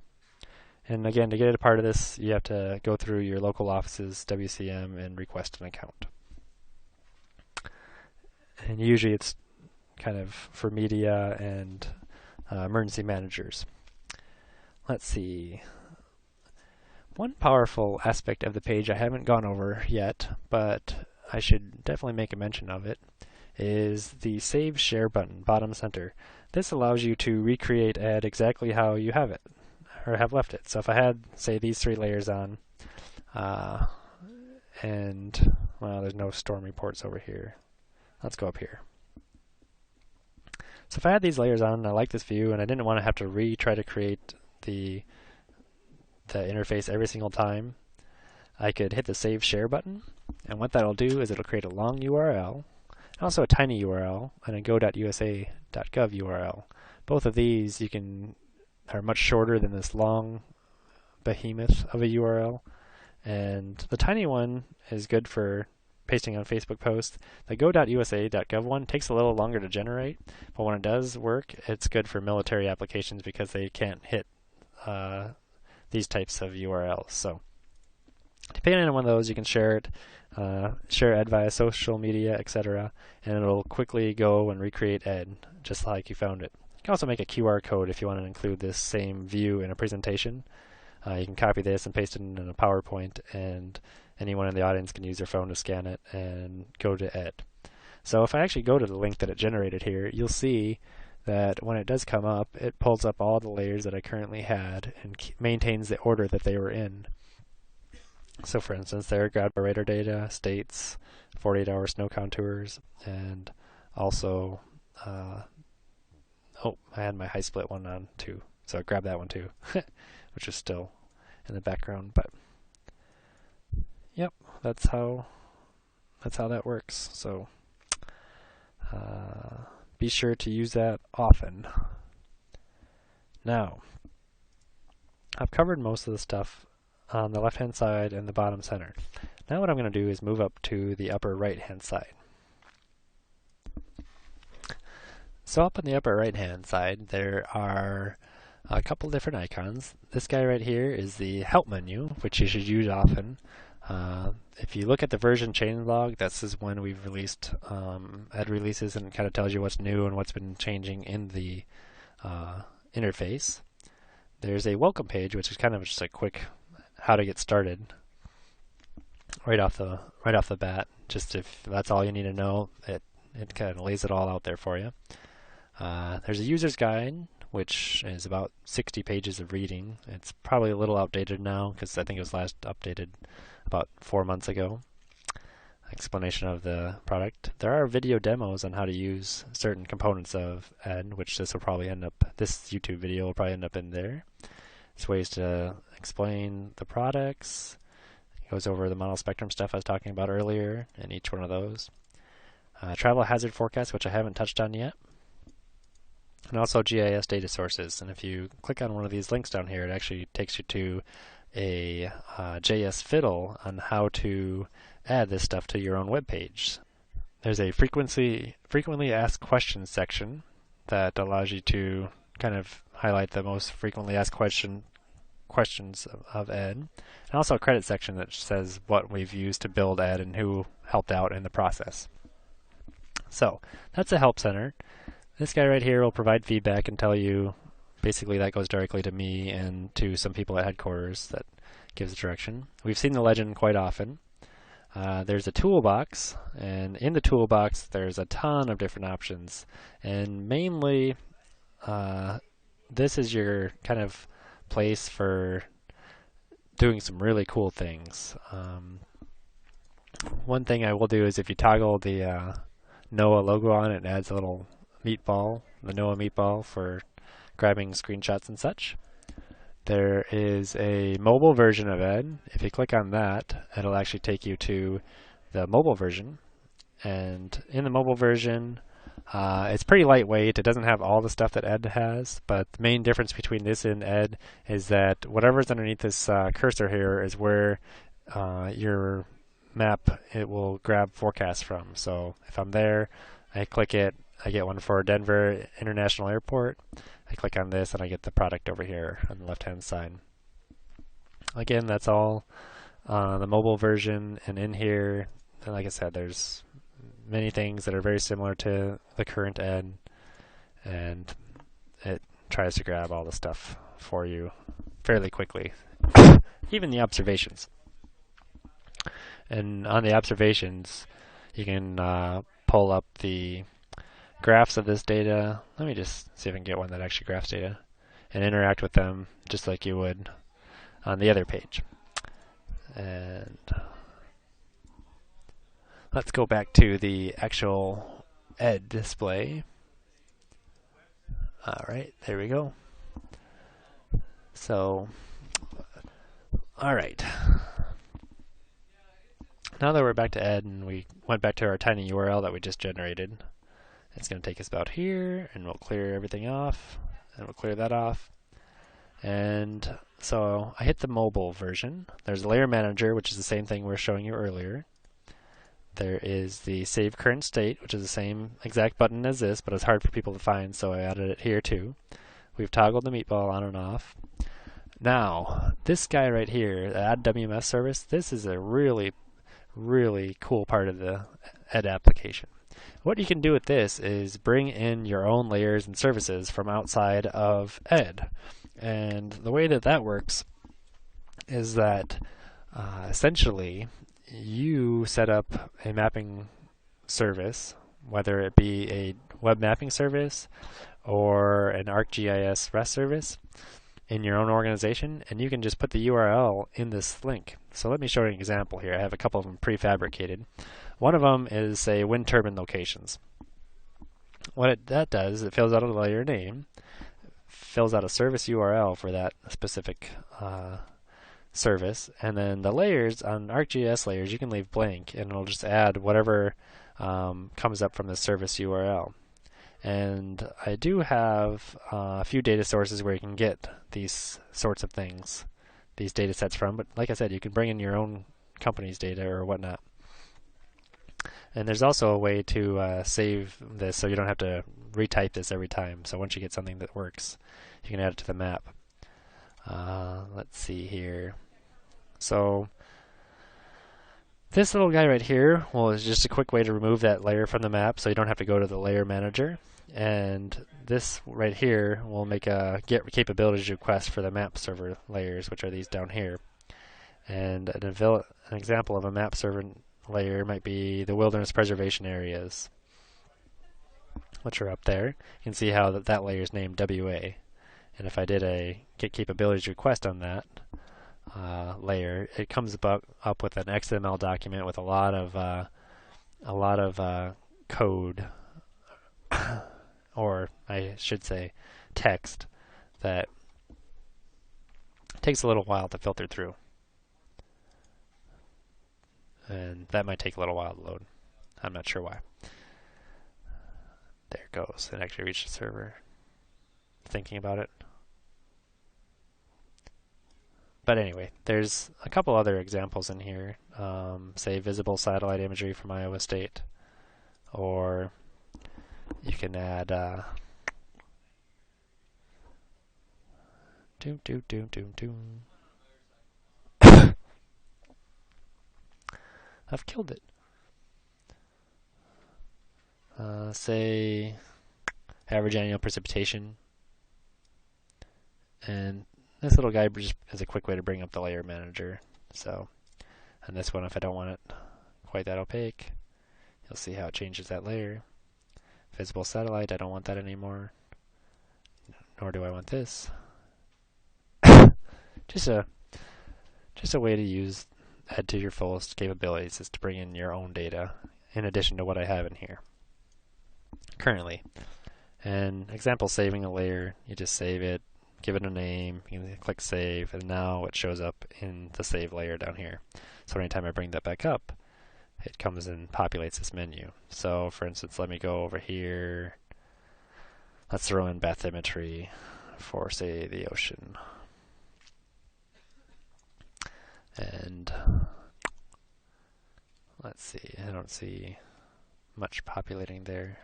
And again, to get a part of this, you have to go through your local office's WCM and request an account. And usually it's kind of for media and emergency managers. Let's see. One powerful aspect of the page I haven't gone over yet, but I should definitely make a mention of it, is the Save Share button, bottom center. This allows you to recreate ED exactly how you have it, or have left it. So if I had, say, these 3 layers on, and, well, there's no storm reports over here. Let's go up here. So if I had these layers on, and I like this view, and I didn't want to have to try to create the interface every single time, I could hit the Save Share button, and what that'll do is it'll create a long URL, and also a tiny URL, and a go.usa.gov URL. Both of these are much shorter than this long behemoth of a URL, And the tiny one is good for pasting on Facebook posts. The go.usa.gov one takes a little longer to generate, but when it does work, it's good for military applications because they can't hit these types of URLs. So depending on one of those, you can share it, share ed via social media, etc., and it'll quickly go and recreate ed just like you found it. You can also make a QR code if you want to include this same view in a presentation. You can copy this and paste it in a PowerPoint, and anyone in the audience can use their phone to scan it and go to ed. So if I actually go to the link that it generated here, you'll see that when it does come up, it pulls up all the layers that I currently had and maintains the order that they were in. So for instance, there, grabbed our radar data, states, 48-hour snow contours, and also, oh, I had my high split one on too, so I grabbed that one too, which is still in the background, but yep, that's how that works. So be sure to use that often. Now, I've covered most of the stuff on the left hand side and the bottom center. Now what I'm going to do is move up to the upper right hand side. So up on the upper right hand side there are a couple different icons. This guy right here is the help menu, which you should use often. If you look at the version changelog, this is when we've released ed releases, and it kind of tells you what's new and what's been changing in the interface. There's a welcome page, which is kind of just a quick how to get started right off the bat. Just if that's all you need to know, it kind of lays it all out there for you. There's a user's guide, which is about 60 pages of reading. It's probably a little outdated now because I think it was last updated about 4 months ago. Explanation of the product. There are video demos on how to use certain components of ed, which this YouTube video will probably end up in there. There's ways to explain the products. It goes over the monospectrum stuff I was talking about earlier in each one of those. Travel hazard forecast, which I haven't touched on yet. And also GIS data sources. And if you click on one of these links down here, it actually takes you to a JS Fiddle on how to add this stuff to your own web page. There's a frequently asked questions section that allows you to kind of highlight the most frequently asked questions of ed, and also a credit section that says what we've used to build ed and who helped out in the process. So that's the help center. This guy right here will provide feedback and tell you, basically that goes directly to me and to some people at headquarters that gives direction. We've seen the legend quite often. There's a toolbox, and in the toolbox there's a ton of different options, and mainly this is your kind of place for doing some really cool things. One thing I will do is if you toggle the NOAA logo on it, it adds a little meatball, the NOAA meatball for grabbing screenshots and such. There is a mobile version of ed. If you click on that, it'll actually take you to the mobile version. And in the mobile version, it's pretty lightweight. It doesn't have all the stuff that ed has, but the main difference between this and ed is that whatever's underneath this cursor here is where your map it will grab forecasts from. So if I'm there, I click it, I get one for Denver International Airport. I click on this and I get the product over here on the left hand side. Again, that's all the mobile version, and in here, like I said, there's many things that are very similar to the current ed, and it tries to grab all the stuff for you fairly quickly, even the observations. And on the observations, you can pull up the graphs of this data. Let me just see if I can get one that actually graphs data and interact with them just like you would on the other page. And let's go back to the actual ed display. Alright, there we go. So, alright. Now that we're back to ed and we went back to our tiny URL that we just generated, it's going to take us about here, and we'll clear everything off, and we'll clear that off. And So I hit the mobile version. There's a layer manager, which is the same thing we were showing you earlier. There is the save current state, which is the same exact button as this, but it's hard for people to find, so I added it here too. We've toggled the meatball on and off. Now, this guy right here, the add WMS service, this is a really, really cool part of the Ed application. What you can do with this is bring in your own layers and services from outside of Ed. And the way that that works is that essentially you set up a mapping service, whether it be a web mapping service or an ArcGIS REST service in your own organization, and you can just put the URL in this link. So let me show you an example here. I have a couple of them prefabricated. One of them is, say, wind turbine locations. What that does, it fills out a layer name, fills out a service URL for that specific service, and then the layers on ArcGIS layers you can leave blank, and it'll just add whatever comes up from the service URL. And I do have a few data sources where you can get these sorts of things, these data sets from, but like I said, you can bring in your own company's data or whatnot. And there's also a way to save this so you don't have to retype this every time. So once you get something that works, you can add it to the map. Let's see here. So this little guy right here is just a quick way to remove that layer from the map so you don't have to go to the layer manager. And this right here will make a get capabilities request for the map server layers, which are these down here. And an example of a map server layer might be the wilderness preservation areas, which are up there. You can see how that layer is named WA. And if I did a get capabilities request on that layer, it comes up with an XML document with a lot of code, or I should say text, that takes a little while to filter through. And that might take a little while to load. I'm not sure why. There it goes. It actually reached the server. Thinking about it. But anyway, there's a couple other examples in here. Say visible satellite imagery from Iowa State. Or you can add I've killed it. Say average annual precipitation. And this little guy just is a quick way to bring up the layer manager. So, and this one, if I don't want it quite that opaque, you'll see how it changes that layer. Visible satellite, I don't want that anymore. Nor do I want this. just a way to use Ed to your fullest capabilities is to bring in your own data in addition to what I have in here currently. And example saving a layer, you just save it, give it a name, you can click save, and now it shows up in the save layer down here. So anytime I bring that back up, it comes and populates this menu. So for instance, let me go over here. Let's throw in bathymetry for, say, the ocean. And let's see, I don't see much populating there.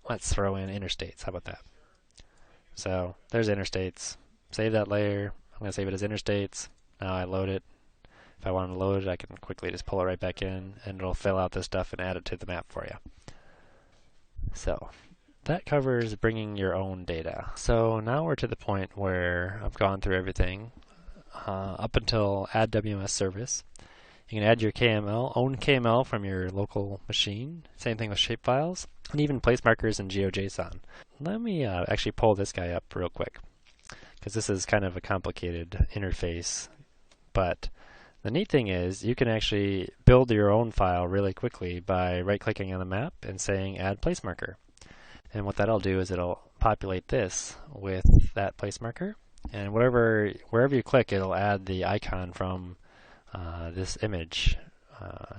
Let's throw in interstates. How about that? So there's interstates. Save that layer. I'm going to save it as interstates. Now I load it. If I want to load it, I can quickly just pull it right back in, and it'll fill out this stuff and add it to the map for you. So that covers bringing your own data. So now we're to the point where I've gone through everything up until add WMS service. You can add your KML, own KML from your local machine. Same thing with shapefiles, and even place markers in GeoJSON. Let me actually pull this guy up real quick, because this is kind of a complicated interface. But the neat thing is you can actually build your own file really quickly by right-clicking on the map and saying add place marker. And what that'll do is it'll populate this with that place marker. And wherever you click, it'll add the icon from this image.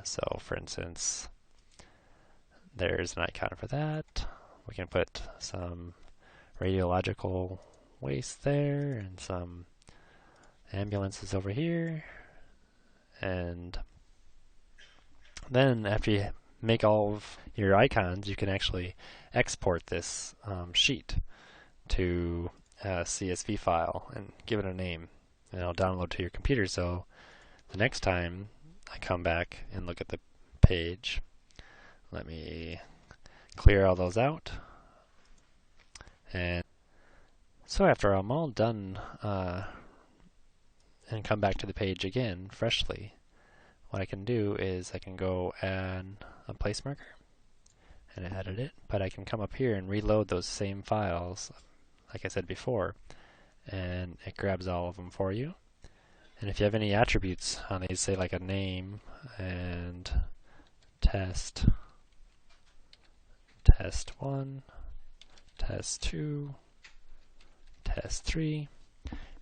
So for instance, there's an icon for that. We can put some radiological waste there, and some ambulances over here. And then after you make all of your icons, you can actually export this sheet to a CSV file and give it a name, and it'll download to your computer. So the next time I come back and look at the page, let me clear all those out. And so after I'm all done and come back to the page again freshly, what I can do is I can go add a place marker and edit it, but I can come up here and reload those same files like I said before, and it grabs all of them for you. And if you have any attributes on these, say like a name and test 1, test 2, test 3,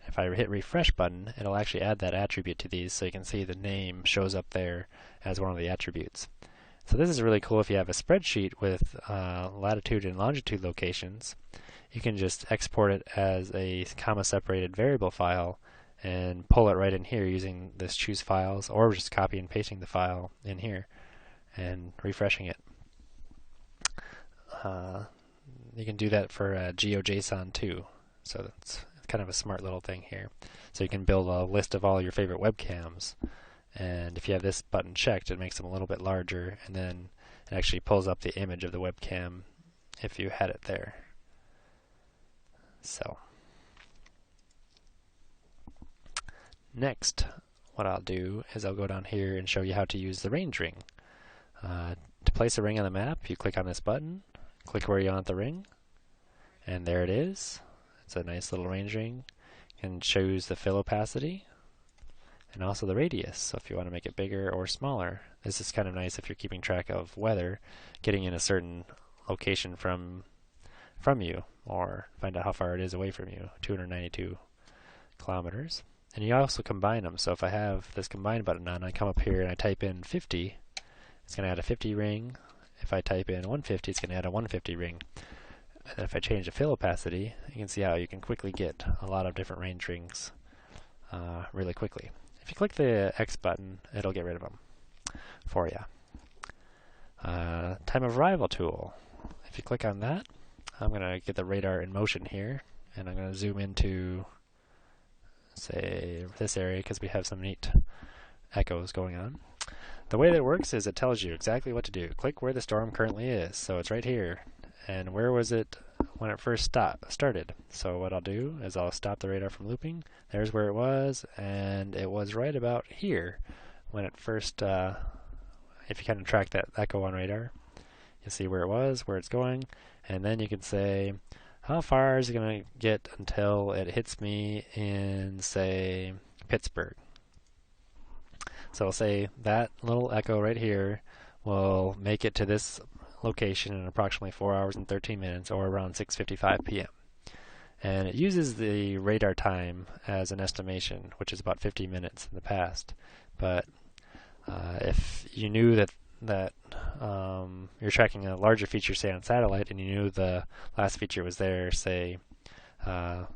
if I hit refresh button, it'll actually add that attribute to these, so you can see the name shows up there as one of the attributes. So this is really cool if you have a spreadsheet with latitude and longitude locations. You can just export it as a comma-separated variable file and pull it right in here using this choose files, or just copy and pasting the file in here and refreshing it. You can do that for GeoJSON too, so that's kind of a smart little thing here. So you can build a list of all your favorite webcams, and if you have this button checked, it makes them a little bit larger, and then it actually pulls up the image of the webcam if you had it there. So next, what I'll do is I'll go down here and show you how to use the range ring. To place a ring on the map, you click on this button, click where you want the ring, and there it is. It's a nice little range ring. You can choose the fill opacity and also the radius, so if you want to make it bigger or smaller. This is kind of nice if you're keeping track of weather, getting in a certain location from you, or find out how far it is away from you, 292 kilometers. And you also combine them, so if I have this combine button on, I come up here and I type in 50, it's going to add a 50 ring. If I type in 150, it's going to add a 150 ring. And if I change the fill opacity, you can see how you can quickly get a lot of different range rings really quickly. If you click the X button, it'll get rid of them for you. Time of arrival tool. If you click on that, I'm going to get the radar in motion here, and I'm going to zoom into, say, this area because we have some neat echoes going on. The way that it works is it tells you exactly what to do. Click where the storm currently is, so it's right here. And where was it when it first started? So what I'll do is I'll stop the radar from looping. There's where it was, and it was right about here when it first, if you kind of track that echo on radar, you'll see where it was, where it's going, and then you can say, how far is it going to get until it hits me in, say, Pittsburgh? So I'll say that little echo right here will make it to this location in approximately 4 hours and 13 minutes, or around 6:55 p.m. And it uses the radar time as an estimation, which is about 50 minutes in the past. But if you knew that you're tracking a larger feature, say on satellite, and you knew the last feature was there, say let's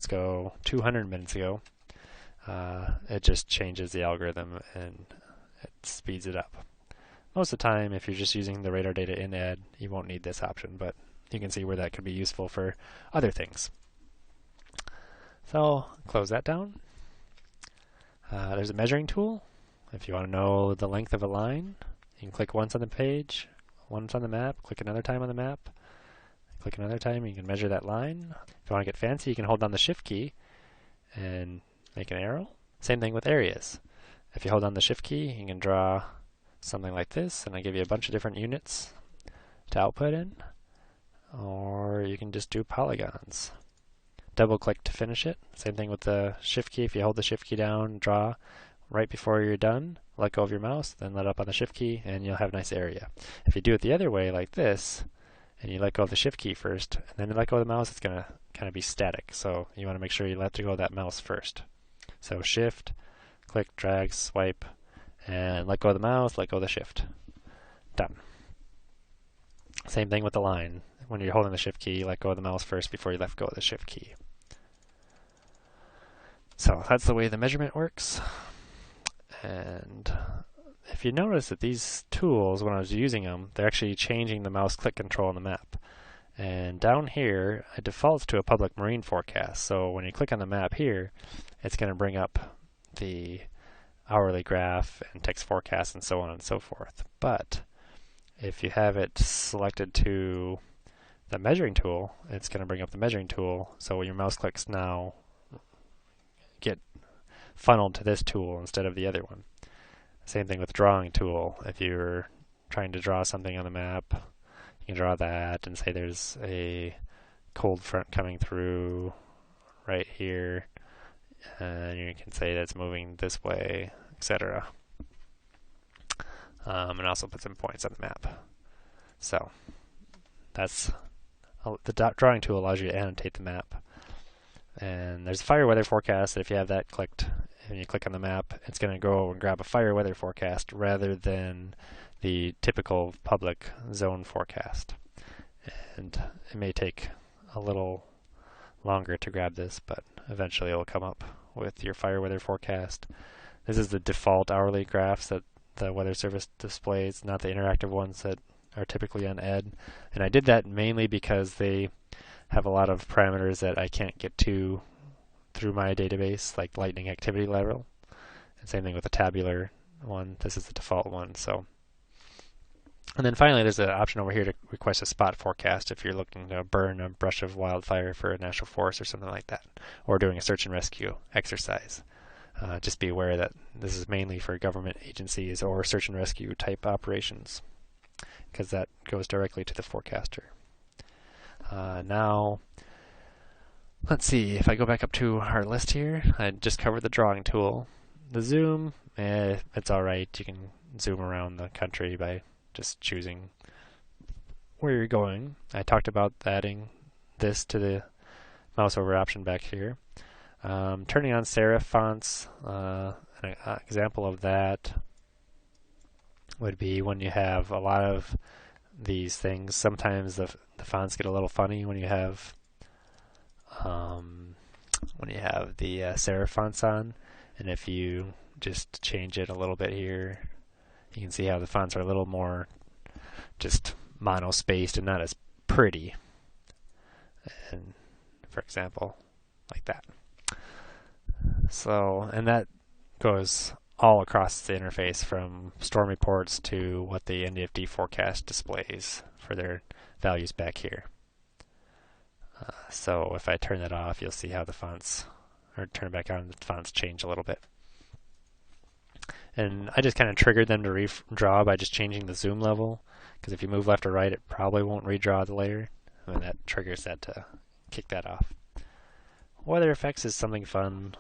go 200 minutes ago, it just changes the algorithm and it speeds it up. Most of the time, if you're just using the radar data in ED, you won't need this option, but you can see where that could be useful for other things. So I'll close that down. There's a measuring tool. If you want to know the length of a line, you can click once on the page, once on the map, click another time on the map, click another time, you can measure that line. If you want to get fancy, you can hold down the Shift key and make an arrow. Same thing with areas. If you hold down the Shift key, you can draw something like this, and I give you a bunch of different units to output in, or you can just do polygons. Double click to finish it. Same thing with the Shift key. If you hold the Shift key down, draw right before you're done, let go of your mouse, then let up on the Shift key, and you'll have a nice area. If you do it the other way, like this, and you let go of the Shift key first, and then you let go of the mouse, it's going to kind of be static. So you want to make sure you let go of that mouse first. So Shift, click, drag, swipe, and let go of the mouse, let go of the Shift. Done. Same thing with the line. when you're holding the shift key, let go of the mouse first before you let go of the shift key. So that's the way the measurement works. And if you notice that these tools, when I was using them, they're actually changing the mouse click control on the map. And down here, it defaults to a public marine forecast. So when you click on the map here, it's going to bring up the hourly graph and text forecast and so on and so forth. But if you have it selected to the measuring tool, it's going to bring up the measuring tool. So when your mouse clicks now get funneled to this tool instead of the other one. Same thing with the drawing tool. If you're trying to draw something on the map, you can draw that and say there's a cold front coming through right here, and you can say that's moving this way, etc. And also put some points on the map. So that's the drawing tool allows you to annotate the map. And there's a fire weather forecast. If you have that clicked and you click on the map, it's going to go and grab a fire weather forecast rather than the typical public zone forecast. And it may take a little longer to grab this, but eventually it'll come up with your fire weather forecast. This is the default hourly graphs that the Weather Service displays, not the interactive ones that are typically on ED. And I did that mainly because they have a lot of parameters that I can't get to through my database, like lightning activity level. And same thing with the tabular one. This is the default one. So, and then finally, there's an option over here to request a spot forecast if you're looking to burn a brush of wildfire for a national forest or something like that, or doing a search and rescue exercise. Just be aware that this is mainly for government agencies or search and rescue type operations, because that goes directly to the forecaster. Now, let's see, if I go back up to our list here, I just covered the drawing tool. The zoom, it's alright. You can zoom around the country by just choosing where you're going. I talked about adding this to the mouse over option back here. Turning on serif fonts, an example of that would be when you have a lot of these things. Sometimes the fonts get a little funny when you have the serif fonts on, and if you just change it a little bit here, you can see how the fonts are a little more just mono-spaced and not as pretty. And for example, like that. So, and that goes all across the interface from storm reports to what the NDFD forecast displays for their values back here. So if I turn that off, you'll see how the fonts, or turn it back on, the fonts change a little bit. And I just kind of triggered them to redraw by just changing the zoom level, because if you move left or right, it probably won't redraw the layer, and that triggers that to kick that off. Weather effects is something fun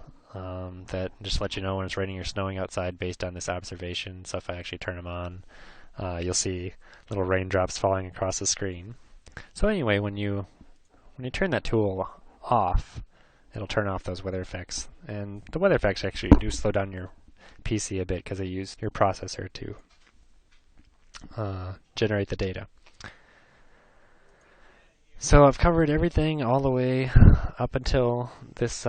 that just lets you know when it's raining or snowing outside based on this observation. So if I actually turn them on, you'll see little raindrops falling across the screen. So anyway, when you turn that tool off, it'll turn off those weather effects. And the weather effects actually do slow down your PC a bit because they use your processor to generate the data. So I've covered everything all the way up until this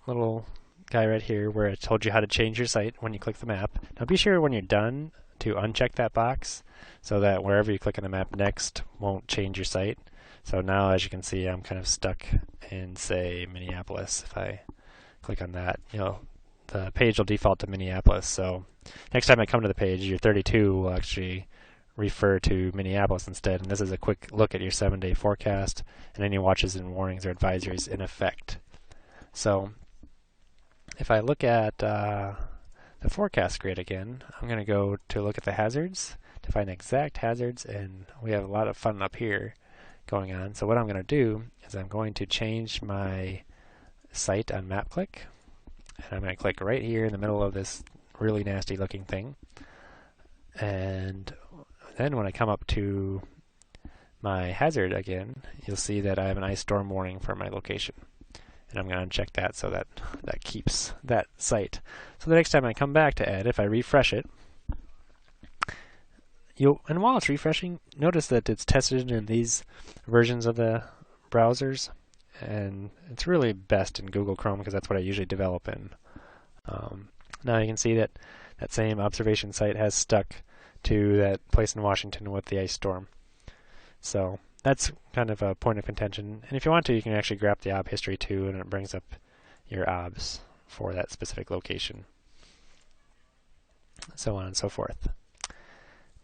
little guy right here where I told you how to change your site when you click the map. Now be sure when you're done to uncheck that box so that wherever you click on the map next won't change your site. So now, as you can see, I'm kind of stuck in, say, Minneapolis. If I click on that, the page will default to Minneapolis. So next time I come to the page, your 32 will actually refer to Minneapolis instead. And this is a quick look at your 7-day forecast and any watches and warnings or advisories in effect. So if I look at the forecast grid again, I'm going to go to look at the hazards to find the exact hazards, and we have a lot of fun up here going on. So what I'm going to do is I'm going to change my site on MapClick, and I'm going to click right here in the middle of this really nasty looking thing. And then when I come up to my hazard again, you'll see that I have an ice storm warning for my location. And I'm going to uncheck that so that keeps that site. So the next time I come back to ED, if I refresh it, And while it's refreshing, notice that it's tested in these versions of the browsers, and it's really best in Google Chrome because that's what I usually develop in. Now you can see that that same observation site has stuck to that place in Washington with the ice storm. So that's kind of a point of contention. And if you want to, you can actually grab the ob history too, and it brings up your obs for that specific location. So on and so forth.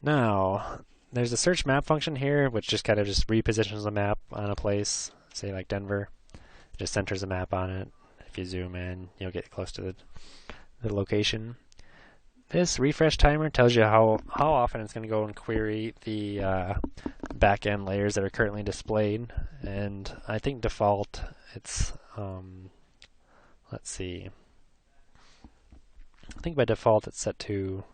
Now, there's a search map function here, which just kind of just repositions the map on a place, say like Denver. It just centers a map on it. If you zoom in, you'll get close to the location. This refresh timer tells you how often it's going to go and query the back-end layers that are currently displayed. And I think default, it's, let's see. I think by default it's set to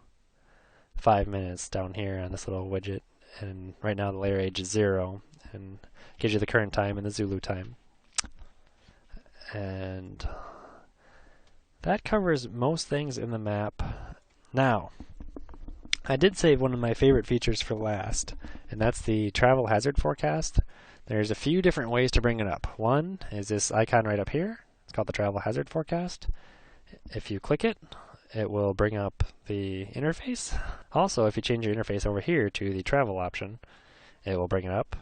5 minutes down here on this little widget, and right now the layer age is 0 and gives you the current time and the Zulu time. And that covers most things in the map. Now, I did save one of my favorite features for last, and that's the travel hazard forecast. There's a few different ways to bring it up. One is this icon right up here. It's called the travel hazard forecast. If you click it, it will bring up the interface. Also, if you change your interface over here to the travel option, it will bring it up.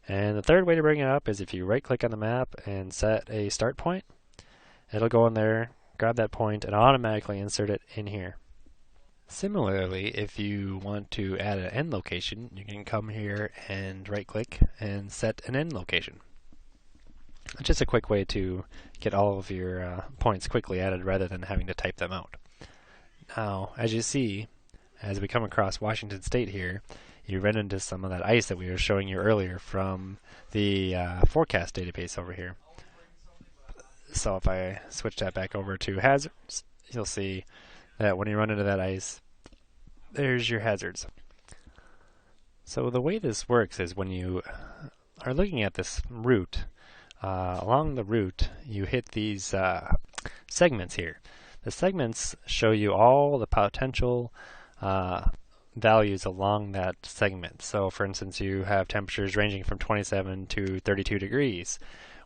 And the third way to bring it up is if you right-click on the map and set a start point, it'll go in there, grab that point, and automatically insert it in here. Similarly, if you want to add an end location, you can come here and right-click and set an end location. It's just a quick way to get all of your points quickly added rather than having to type them out. Now, as you see, as we come across Washington State here, you run into some of that ice that we were showing you earlier from the forecast database over here. So if I switch that back over to hazards, you'll see that when you run into that ice, there's your hazards. So the way this works is when you are looking at this route, along the route you hit these segments here. The segments show you all the potential values along that segment. So for instance, you have temperatures ranging from 27 to 32 degrees,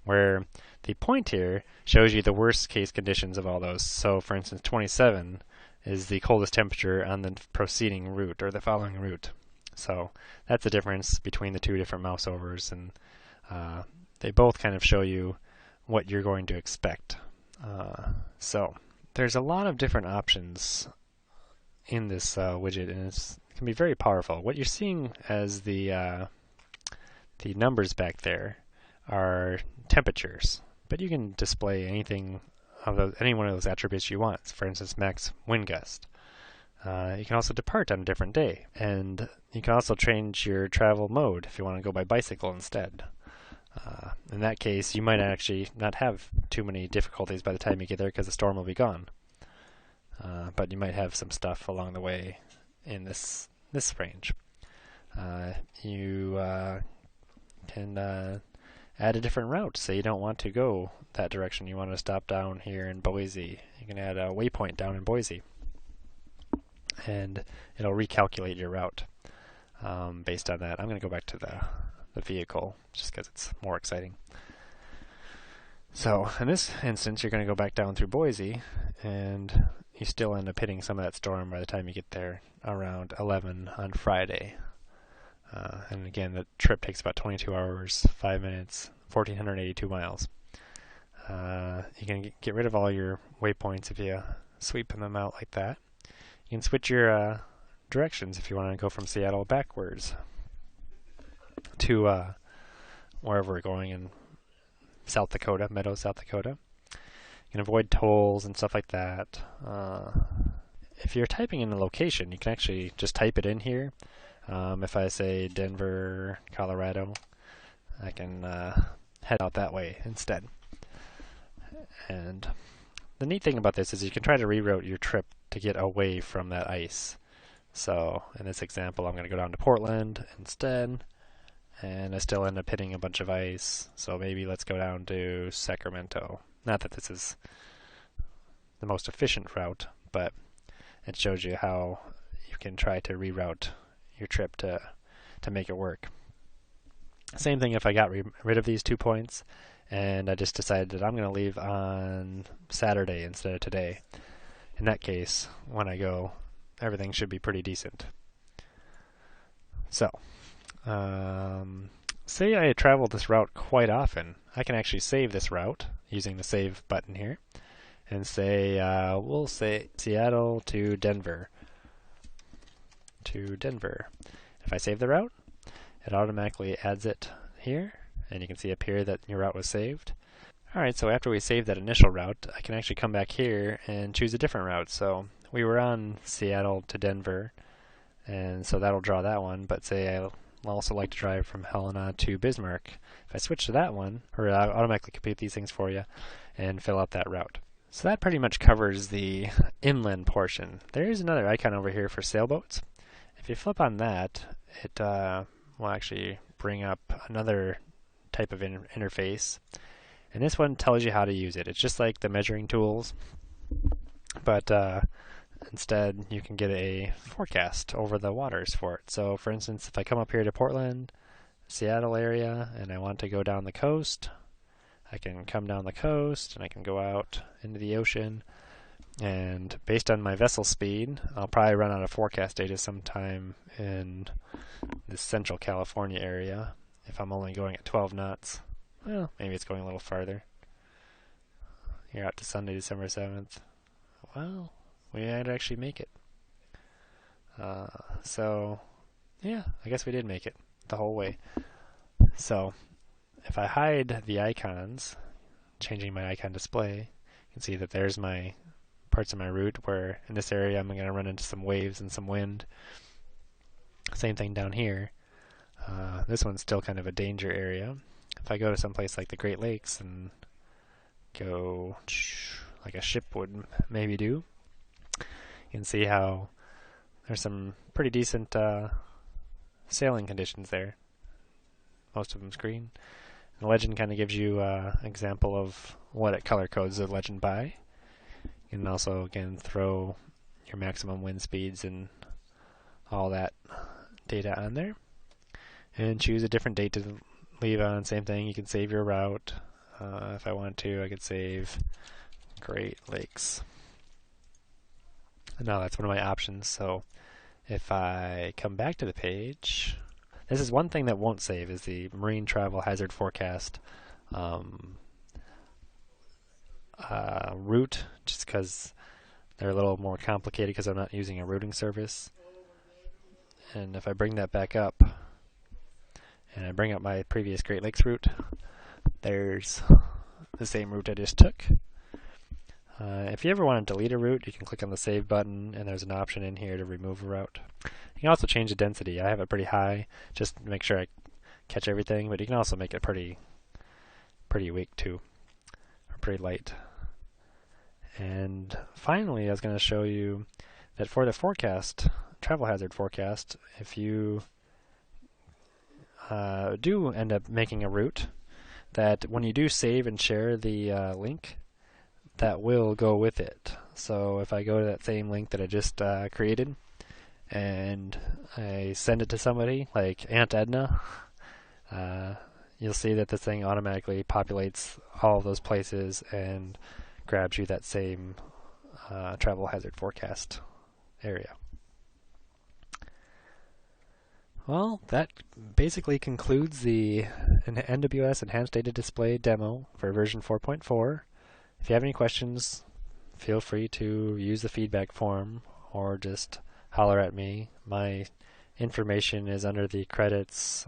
where the point here shows you the worst case conditions of all those. So for instance, 27 is the coldest temperature on the preceding route or the following route. So that's the difference between the two different mouse overs, and they both kind of show you what you're going to expect. So there's a lot of different options in this widget, and it can be very powerful. What you're seeing as the numbers back there are temperatures, but you can display anything of those, any one of those attributes you want. For instance, max wind gust. You can also depart on a different day, and you can also change your travel mode if you want to go by bicycle instead. In that case, you might actually not have too many difficulties by the time you get there because the storm will be gone. But you might have some stuff along the way in this range. You can add a different route. Say you don't want to go that direction. You want to stop down here in Boise. You can add a waypoint down in Boise, and it'll recalculate your route based on that. I'm going to go back to the vehicle just because it's more exciting. So in this instance, you're going to go back down through Boise, and you still end up hitting some of that storm by the time you get there around 11 on Friday. And again, the trip takes about 22 hours, 5 minutes, 1,482 miles. You can get rid of all your waypoints if you sweep them out like that. You can switch your directions if you want to go from Seattle backwards to wherever we're going in South Dakota, Meadows, South Dakota. You can avoid tolls and stuff like that. If you're typing in a location, you can actually just type it in here. If I say Denver, Colorado, I can head out that way instead. And the neat thing about this is you can try to reroute your trip to get away from that ice. So in this example, I'm going to go down to Portland instead, and I still end up hitting a bunch of ice. So maybe let's go down to Sacramento. Not that this is the most efficient route, but it shows you how you can try to reroute your trip to make it work. Same thing if I got rid of these 2 points and I just decided that I'm going to leave on Saturday instead of today. In that case, when I go, everything should be pretty decent. So, say I travel this route quite often, I can actually save this route using the save button here, and say, we'll say Seattle to Denver. If I save the route, it automatically adds it here, and you can see up here that your route was saved. Alright, so after we save that initial route, I can actually come back here and choose a different route. So we were on Seattle to Denver, and so that'll draw that one, but say I also like to drive from Helena to Bismarck. If I switch to that one, or I'll automatically compute these things for you and fill out that route. So that pretty much covers the inland portion. There is another icon over here for sailboats. If you flip on that, it will actually bring up another type of interface. And this one tells you how to use it. It's just like the measuring tools, but instead you can get a forecast over the waters for it. So for instance, if I come up here to Portland, Seattle area, and I want to go down the coast, I can come down the coast and I can go out into the ocean, and based on my vessel speed, I'll probably run out of forecast data sometime in the central California area if I'm only going at 12 knots. Well, maybe it's going a little farther. You're out to Sunday, December 7th. Well, we might actually make it. So, yeah, I guess we did make it the whole way. So, if I hide the icons, changing my icon display, you can see that there's my parts of my route where in this area I'm going to run into some waves and some wind. Same thing down here. This one's still kind of a danger area. If I go to someplace like the Great Lakes and go like a ship would maybe do, you can see how there's some pretty decent sailing conditions there. Most of them's green. And the legend kind of gives you an example of what it color codes the legend by. You can also, again, throw your maximum wind speeds and all that data on there. And choose a different date to leave on. Same thing, you can save your route. If I want to, I could save Great Lakes. And now that's one of my options. So if I come back to the page, this is one thing that won't save, is the marine travel hazard forecast route, just because they're a little more complicated because I'm not using a routing service. And if I bring that back up, and I bring up my previous Great Lakes route, there's the same route I just took. If you ever want to delete a route, you can click on the Save button, and there's an option in here to remove a route. You can also change the density. I have it pretty high, just to make sure I catch everything, but you can also make it pretty weak too, or pretty light. And finally, I was going to show you that for the forecast, travel hazard forecast, if you do end up making a route, that when you do save and share the link, that will go with it. So if I go to that same link that I just created and I send it to somebody like Aunt Edna, you'll see that this thing automatically populates all of those places and grabs you that same travel hazard forecast area. Well, that basically concludes the NWS Enhanced Data Display demo for version 4.4. If you have any questions, feel free to use the feedback form or just holler at me. My information is under the credits.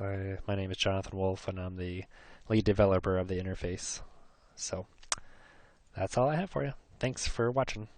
My name is Jonathan Wolf, and I'm the lead developer of the interface. So that's all I have for you. Thanks for watching.